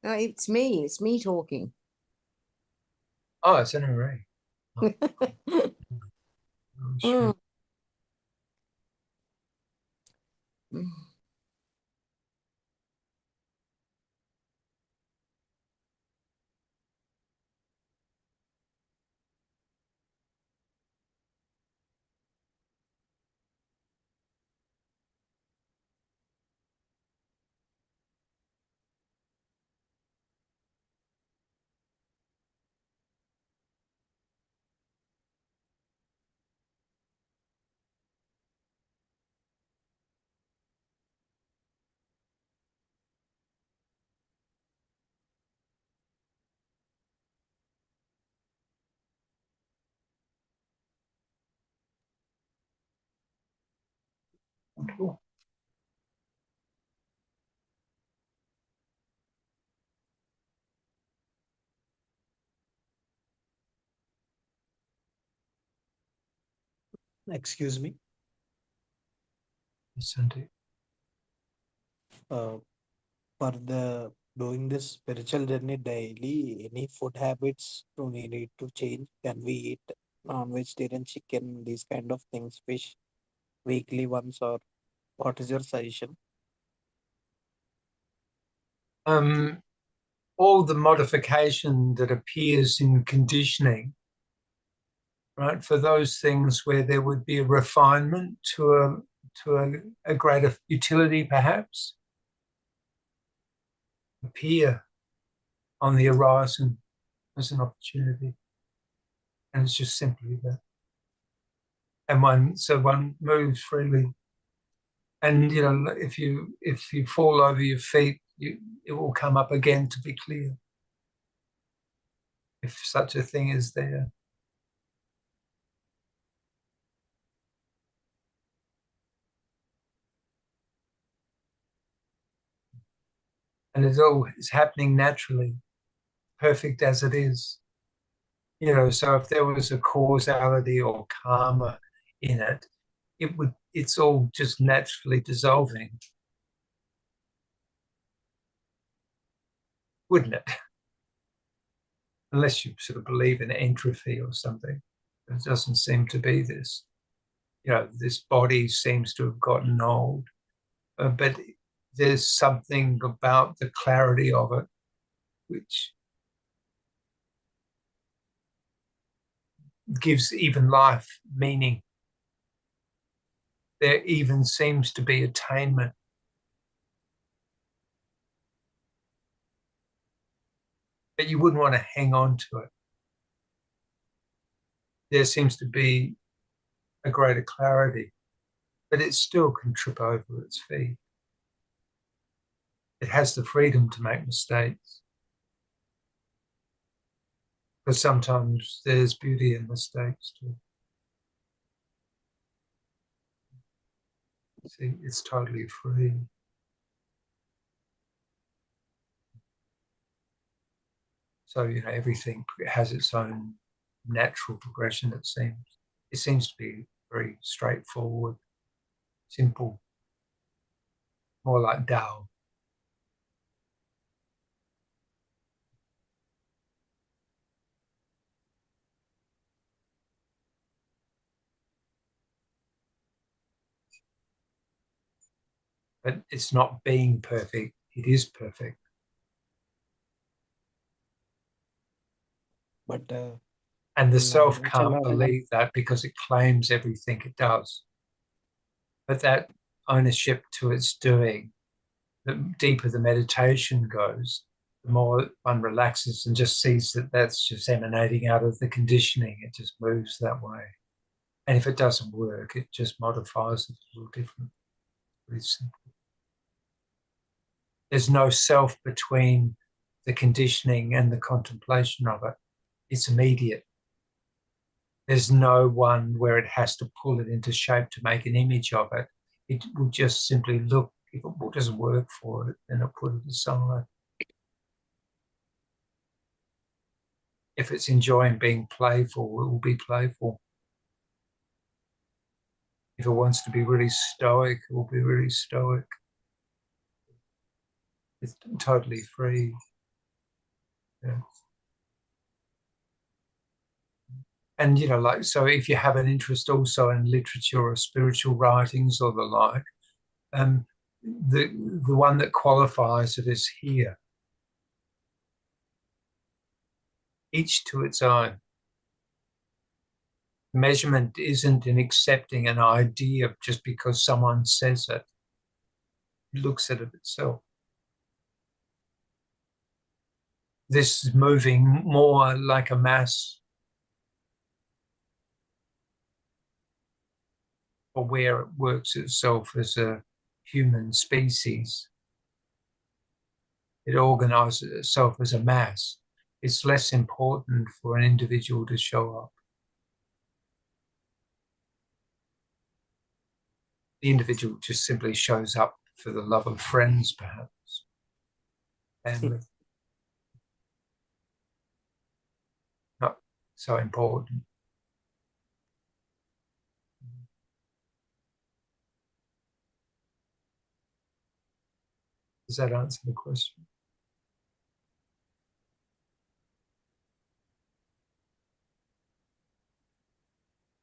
No, it's me. It's me talking. Oh, it's Anna Marie. Oh, sure. Mm. Excuse me. Sandeep. For the doing this spiritual journey daily, any food habits do we need to change? Can we eat non-vegetarian chicken, these kind of things, fish weekly once, or what is your suggestion? All the modification that appears in conditioning, right, for those things where there would be a refinement to a greater utility, perhaps, appear on the horizon as an opportunity. And it's just simply that. And one moves freely. And if you fall over your feet, it will come up again to be clear, if such a thing is there. And it all is happening naturally, perfect as it is. So if there was a causality or karma in it, it's all just naturally dissolving, wouldn't it? Unless you sort of believe in entropy or something. It doesn't seem to be this. This body seems to have gotten old, but there's something about the clarity of it which gives even life meaning. There even seems to be attainment. But you wouldn't want to hang on to it. There seems to be a greater clarity, but it still can trip over its feet. It has the freedom to make mistakes. Because sometimes there's beauty in mistakes too. See, it's totally free. So, everything has its own natural progression, it seems. It seems to be very straightforward, simple, more like Tao. But it's not being perfect, it is perfect. But and the in self Arunachala, can't when believe that because it claims everything it does. But that ownership to its doing, the deeper the meditation goes, the more one relaxes and just sees that that's just emanating out of the conditioning. It just moves that way. And if it doesn't work, it just modifies it a little different. Pretty simple. There's no self between the conditioning and the contemplation of it. It's immediate. There's no one where it has to pull it into shape to make an image of it. It will just simply look. If it doesn't work for it, then it'll put it aside. If it's enjoying being playful, it will be playful. If it wants to be really stoic, it will be really stoic. It's totally free. Yeah. And, so if you have an interest also in literature or spiritual writings or the like, the one that qualifies it is here. Each to its own. Measurement isn't in accepting an idea just because someone says it. It looks at it itself. This is moving more like a mass, or where it works itself as a human species. It organizes itself as a mass. It's less important for an individual to show up. The individual just simply shows up for the love of friends, perhaps, family. Not so important. Does that answer the question?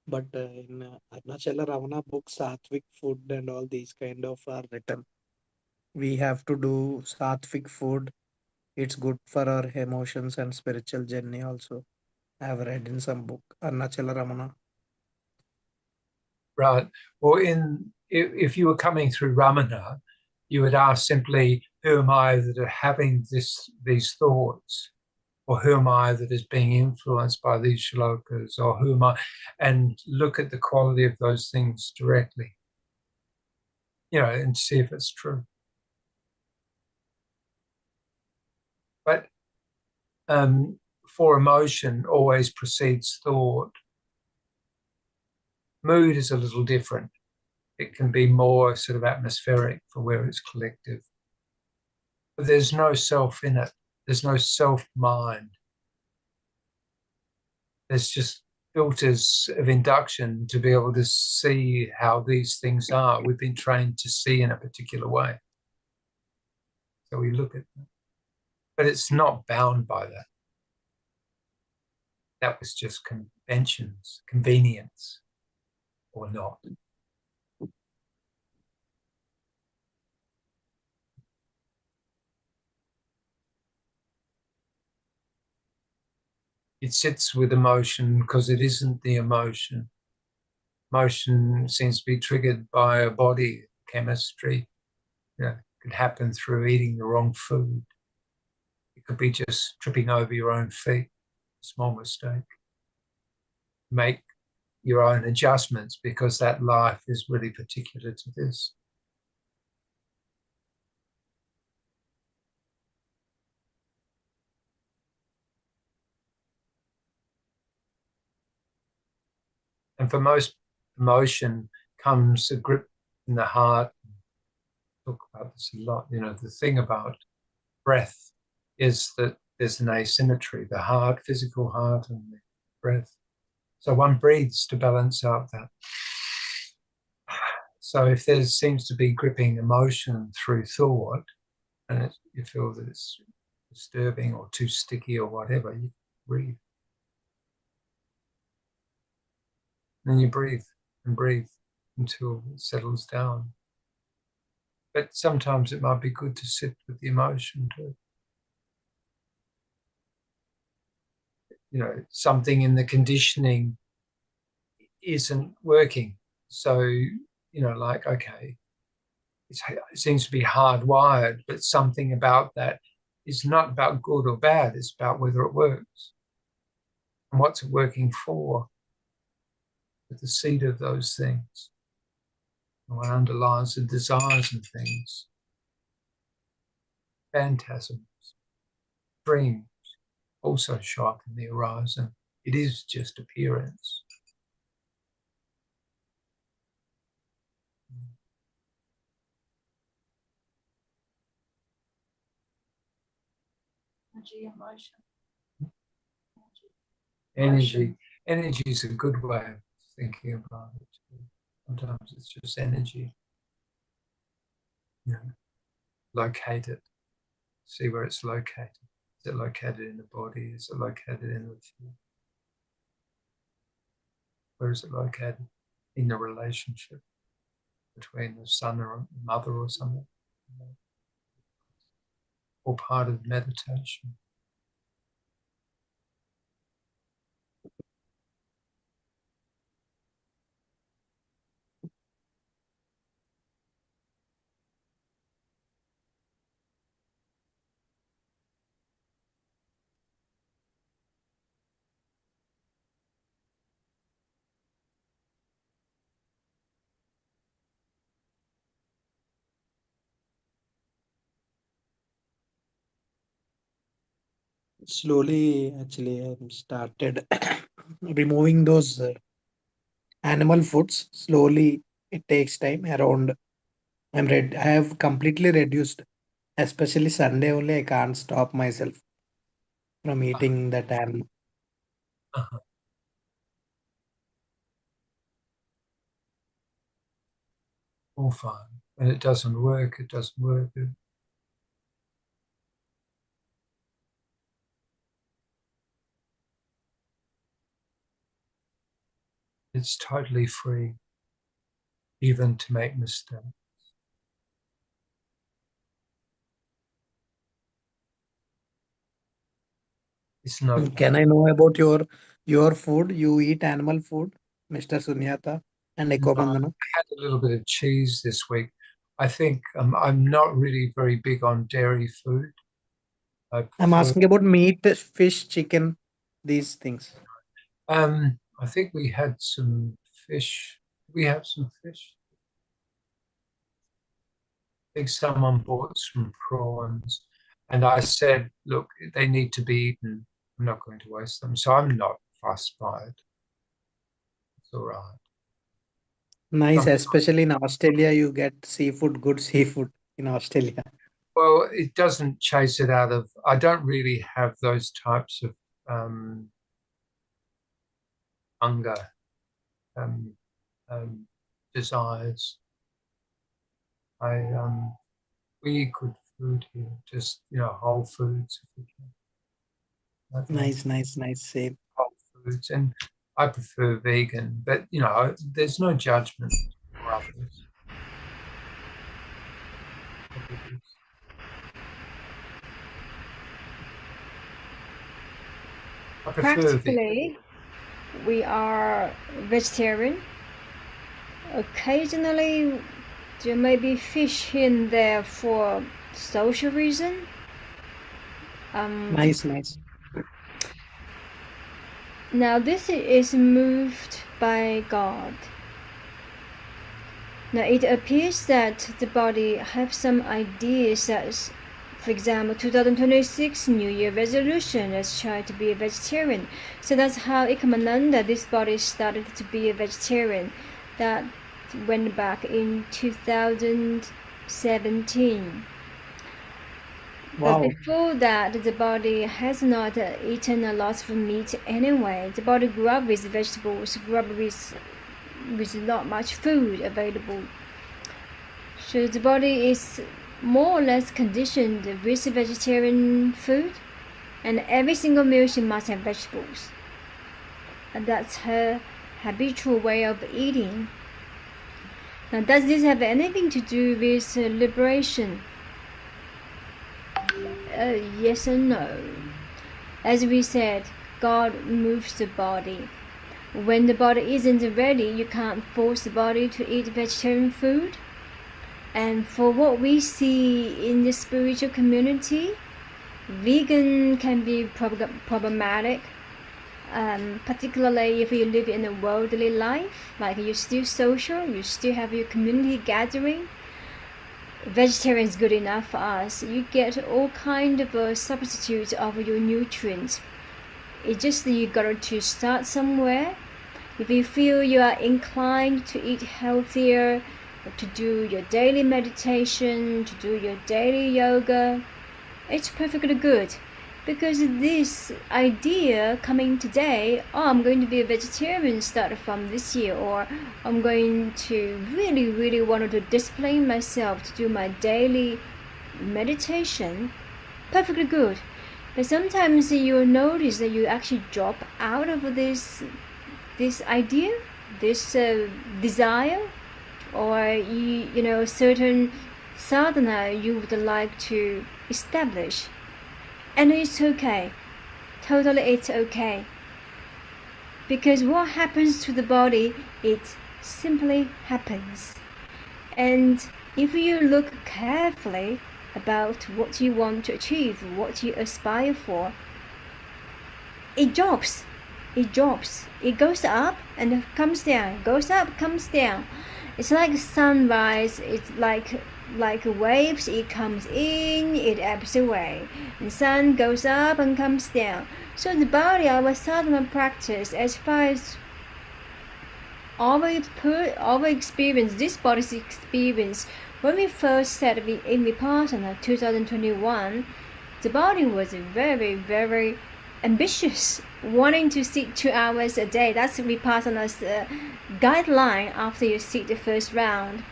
But in Arunachala Ravana book, Sattvic food and all these kind of are written. We have to do Sattvic food. It's good for our emotions and spiritual journey also. I have read in some book, Arunachala Ramana. Right. Well, if you were coming through Ramana, you would ask simply, who am I that are having these thoughts? Or who am I that is being influenced by these shlokas? Or who am I? And look at the quality of those things directly, and see if it's true. But for emotion always precedes thought. Mood is a little different. It can be more sort of atmospheric for where it's collective. But there's no self in it. There's no self-mind. There's just filters of induction to be able to see how these things are. We've been trained to see in a particular way. So we look at them. But it's not bound by that. That was just conventions, convenience, or not. It sits with emotion because it isn't the emotion. Emotion seems to be triggered by a body chemistry. It could happen through eating the wrong food. It could be just tripping over your own feet, small mistake. Make your own adjustments because that life is really particular to this. And for most, emotion comes a grip in the heart. We talk about this a lot. The thing about breath is that there's an asymmetry, the heart, physical heart, and the breath. So one breathes to balance out that. So if there seems to be gripping emotion through thought, and you feel that it's disturbing or too sticky or whatever, you breathe. Then you breathe and breathe until it settles down. But sometimes it might be good to sit with the emotion too. Something in the conditioning isn't working. So, okay, it seems to be hardwired, but something about that is not about good or bad. It's about whether it works. And what's it working for? At the seed of those things. What underlies the desires and things. Phantasms, dreams also show up in the horizon. It is just appearance. Energy, emotion. Energy is a good way of thinking about it. Sometimes it's just energy. Locate it. See where it's located. Is it located in the body? Is it located in the field? Where is it located? In the relationship between the son or mother or something? Or part of meditation. Slowly, actually, I started removing those animal foods. Slowly, it takes time. Around, I have completely reduced. Especially Sunday only, I can't stop myself from eating that animal. Uh-huh. All fine. When it doesn't work, it doesn't work. It's totally free, even to make mistakes. It's not. And can I know about your food? You eat animal food, Mr. Sunyata and Ekomananda? I had a little bit of cheese this week. I think I'm not really very big on dairy food. I I'm prefer, asking about meat, fish, chicken, these things. I think we had some fish. We have some fish. I think someone bought some prawns, and I said, look, they need to be eaten. I'm not going to waste them. So I'm not fussed by it. It's all right. Nice, Sometimes, especially in Australia, you get seafood, good seafood in Australia. well, it doesn't chase it out of, I don't really have those types of hunger, desires. We eat good food here, just, whole foods if we can. Okay. Nice. Same. Whole foods, and I prefer vegan, but there's no judgment for others. I prefer vegan. Practically, we are vegetarian. Occasionally, there may be fish here and there for social reason. Nice. Now, this is moved by God. Now, it appears that the body have some ideas that, for example, 2026 New Year resolution, let's try to be a vegetarian. So that's how Ekomananda, this body started to be a vegetarian. That went back in 2017. Wow. But before that, the body has not eaten a lot of meat anyway. The body grew up with vegetables, grew up with not much food available. So the body is more or less conditioned with vegetarian food, and every single meal she must have vegetables. And that's her habitual way of eating. Now, does this have anything to do with liberation? Yes and no. As we said, God moves the body. When the body isn't ready, you can't force the body to eat vegetarian food. And for what we see in the spiritual community, vegan can be problematic, particularly if you live in a worldly life, like you're still social, you still have your community gathering. Vegetarian is good enough for us. You get all kind of substitutes of your nutrients. It's just that you got to start somewhere. If you feel you are inclined to eat healthier, to do your daily meditation, to do your daily yoga, it's perfectly good. Because this idea coming today, I'm going to be a vegetarian started from this year, or I'm going to really want to discipline myself to do my daily meditation, perfectly good. But sometimes you'll notice that you actually drop out of this idea, this desire, or certain sadhana you would like to establish. And it's okay. Totally it's okay. Because what happens to the body, it simply happens. And if you look carefully about what you want to achieve, what you aspire for, it drops. It drops. It goes up and comes down. Goes up, comes down. It's like sunrise. It's like waves. It comes in, it ebbs away. The sun goes up and comes down. So the body, our sadhana practice, as far as our experience, this body's experience, when we first started in Vipassana 2021, the body was very ambitious, wanting to sit 2 hours a day. That's Vipassana's guideline after you sit the first round.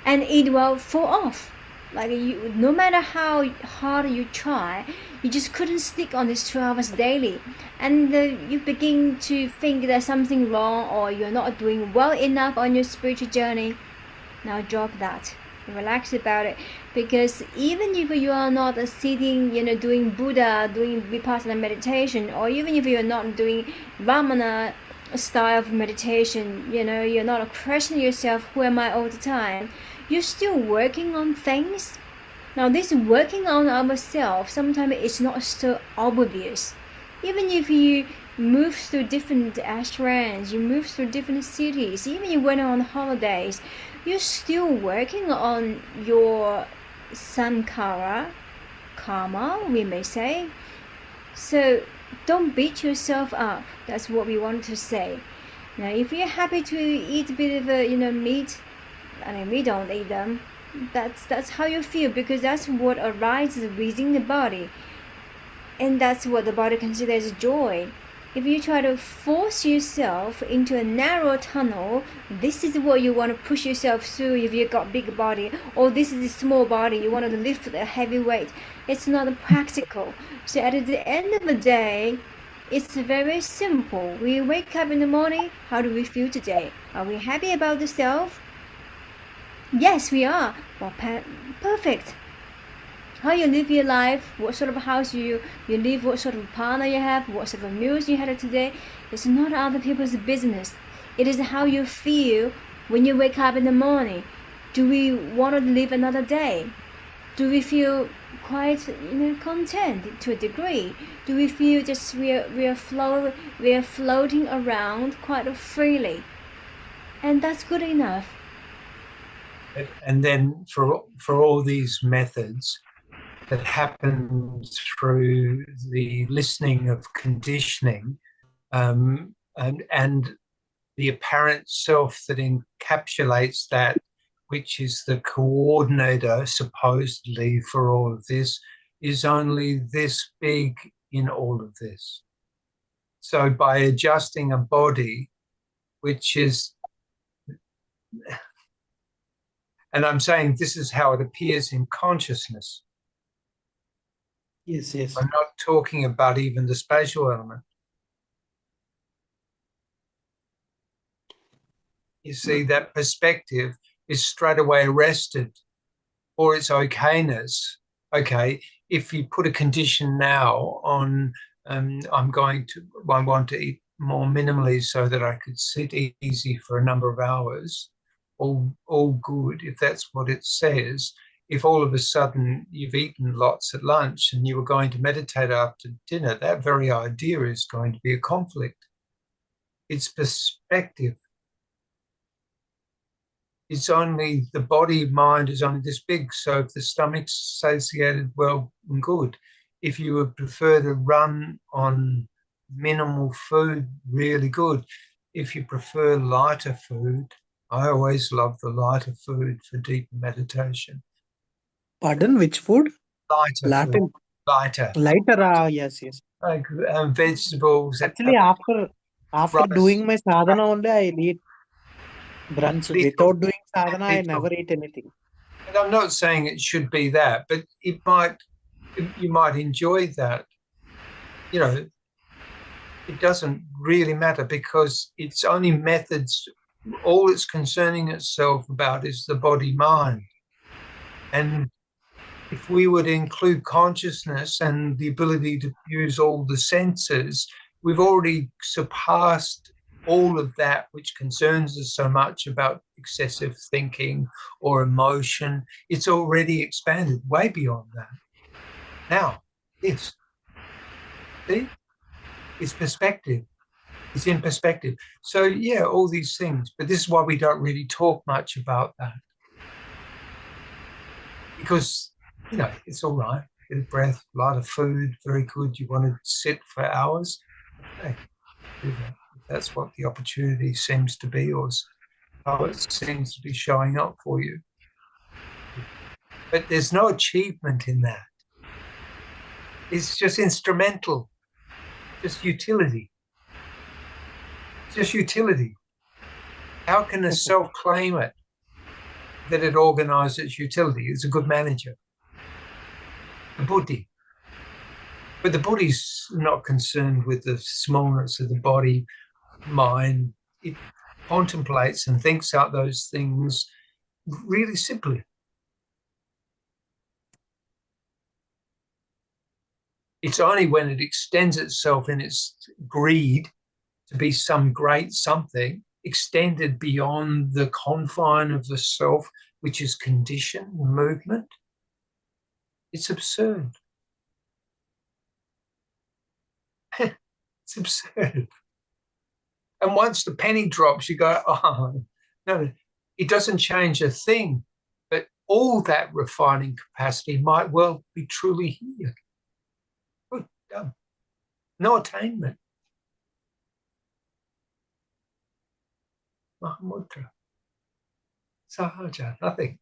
And it will fall off. Like no matter how hard you try, you just couldn't stick on these 2 hours daily, and you begin to think there's something wrong or you're not doing well enough on your spiritual journey. Now drop that, relax about it, because even if you are not sitting, doing Buddha, doing Vipassana meditation, or even if you're not doing Ramana style of meditation, you're not questioning yourself, who am I all the time, you're still working on things. Now this working on ourselves, sometimes it's not so obvious. Even if you move through different ashrams, you move through different cities, even you went on holidays, you're still working on your sankhara, karma, we may say. So don't beat yourself up. That's what we want to say. Now, if you're happy to eat a bit of meat, I mean, we don't eat them. That's how you feel, because that's what arises within the body, and that's what the body considers joy. If you try to force yourself into a narrow tunnel, this is what you want to push yourself through if you've got big body, or this is a small body, you want to lift a heavy weight. It's not practical. So at the end of the day, it's very simple. We wake up in the morning, how do we feel today? Are we happy about the self? Yes, we are. Well, perfect. How you live your life, what sort of house you live, what sort of partner you have, what sort of meals you had today, it's not other people's business. It is how you feel when you wake up in the morning. Do we want to live another day? Do we feel quite content to a degree? Do we feel just we are floating around quite freely? And that's good enough. And then for all these methods that happen through the listening of conditioning, and the apparent self that encapsulates that, which is the coordinator supposedly for all of this, is only this big in all of this. So by adjusting a body, which is, and I'm saying this is how it appears in consciousness. Yes, yes. I'm not talking about even the spatial element. You see, that perspective is straight away arrested, or its okayness. Okay, if you put a condition now on, I want to eat more minimally so that I could sit easy for a number of hours, all good, if that's what it says. If all of a sudden you've eaten lots at lunch and you were going to meditate after dinner, that very idea is going to be a conflict. It's perspective. It's only the body, mind is only this big. So if the stomach's satiated, well and good. If you would prefer to run on minimal food, really good. If you prefer lighter food, I always love the lighter food for deep meditation. Pardon, which food? Lighter Latin. food. Lighter. Lighter, yes, yes. Like vegetables. Actually, after rice. doing my sadhana only, I eat brunch. Little- Without doing sadhana, I little. never eat anything. And I'm not saying it should be that, but you might enjoy that. It doesn't really matter, because it's only methods. All it's concerning itself about is the body-mind. And if we would include consciousness and the ability to use all the senses, we've already surpassed all of that which concerns us so much about excessive thinking or emotion. It's already expanded way beyond that. Now, this, see, it's perspective. It's in perspective. So yeah, all these things, but this is why we don't really talk much about that. Because, it's all right. Get a breath, a lot of food, very good. You want to sit for hours? Okay, do that. If that's what the opportunity seems to be, or how it seems to be showing up for you. But there's no achievement in that. It's just instrumental, just utility. Just utility. How can a self claim it? Let it organize its utility. It's a good manager. The buddhi. But the buddhi's not concerned with the smallness of the body, mind. It contemplates and thinks out those things really simply. It's only when it extends itself in its greed to be some great something, extended beyond the confine of the self, which is condition, movement. It's absurd. It's absurd. And once the penny drops, you go, oh, no, it doesn't change a thing. But all that refining capacity might well be truly here. Good, done. No attainment. Mahāmudrā. Sahaja, nothing.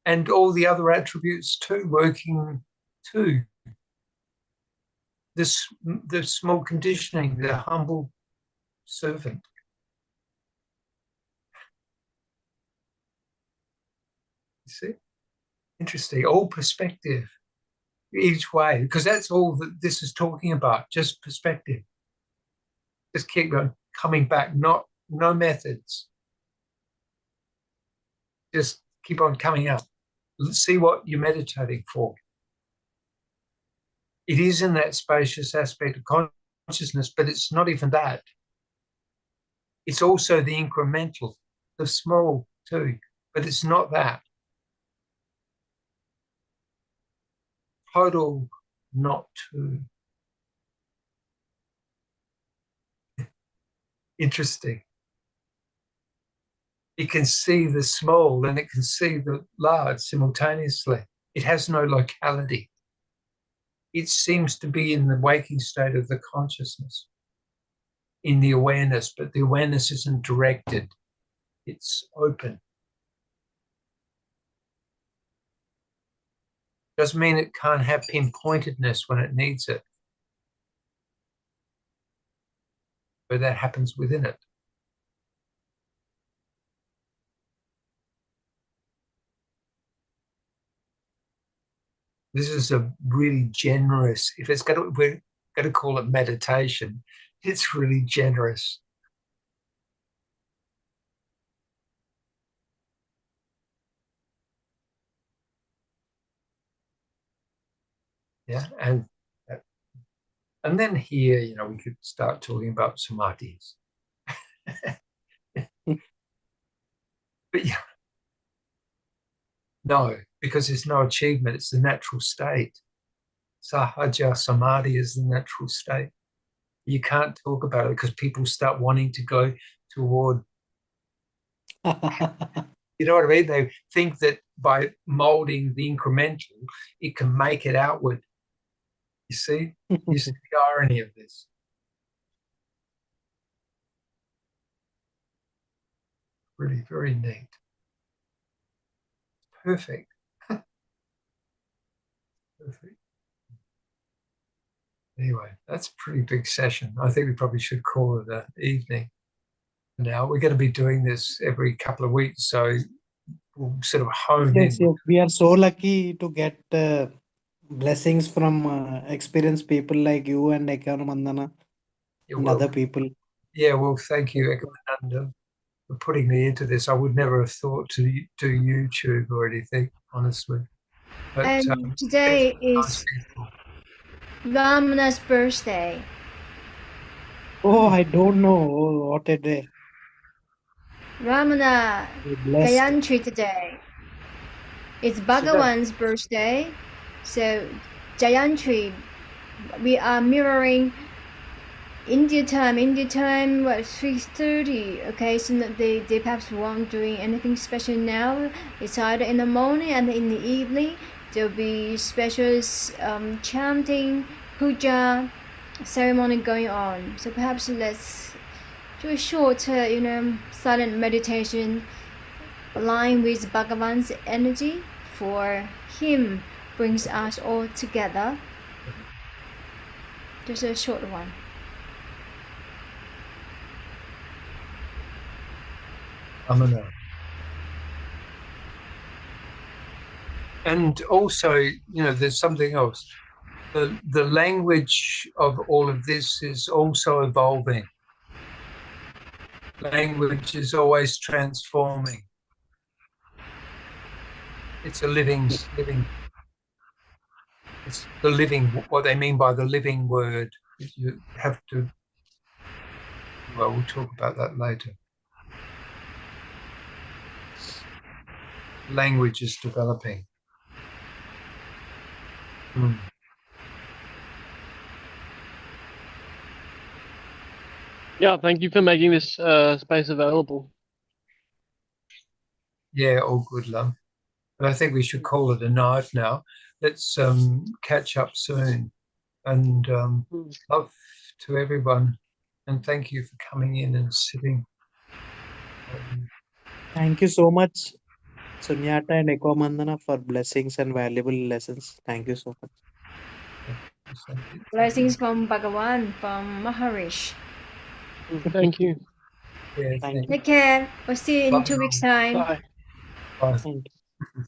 And all the other attributes too, working too. The small conditioning, the humble servant. You see? Interesting. All perspective, each way, because that's all that this is talking about, just perspective. Just keep going, coming back, no methods. Just keep on coming up. Let's see what you're meditating for. It is in that spacious aspect of consciousness, but it's not even that. It's also the incremental, the small too, but it's not that. Total not to. Interesting. It can see the small and it can see the large simultaneously. It has no locality. It seems to be in the waking state of the consciousness, in the awareness, but the awareness isn't directed. It's open. Doesn't mean it can't have pinpointedness when it needs it, but that happens within it. This is a really generous, if it's going to, we're going to call it meditation, it's really generous. Yeah, and then here, you know, we could start talking about samadhis. But yeah, no, because there's no achievement, it's the natural state. Sahaja samadhi is the natural state. You can't talk about it because people start wanting to go toward, you know what I mean? They think that by molding the incremental, it can make it outward. You see? You see the irony of this. Really very neat. Perfect. Perfect. Anyway, that's a pretty big session. I think we probably should call it an evening. Now we're going to be doing this every couple of weeks, so we'll sort of hone in. Yes, we are so lucky to get blessings from experienced people like you and Ekomananda You're and other welcome. people. Yeah, well, thank you, Ekomananda, for putting me into this. I would never have thought to do YouTube or anything, honestly. But And today is Ramana's birthday. Oh, I don't know. Oh, what a day. Ramana Blessed. Gayantri today. It's Bhagawan's birthday. So Jayantri, we are mirroring India time, what, 3:30. Okay, so they perhaps won't doing anything special now. It's either in the morning and in the evening. There'll be special chanting, puja, ceremony going on. So perhaps let's do a short, silent meditation aligned with Bhagavan's energy, for him brings us all together. Just a short one. And also, you know, there's something else. The language of all of this is also evolving. Language is always transforming. It's a living. It's the living. What they mean by the living word. You have to. Well, we'll talk about that later. Language is developing. Yeah, thank you for making this space available. Yeah, all good, love. But I think we should call it a night now. Let's catch up soon. And love to everyone. And thank you for coming in and sitting. Thank you so much, Sunyata and Ekomananda, for blessings and valuable lessons. Thank you so much. Blessings from Bhagawan, from Maharish. Thank you. Yeah, Thank you. Take care. We'll see you in Love 2 you weeks' all. time. Bye. Bye. Thank you.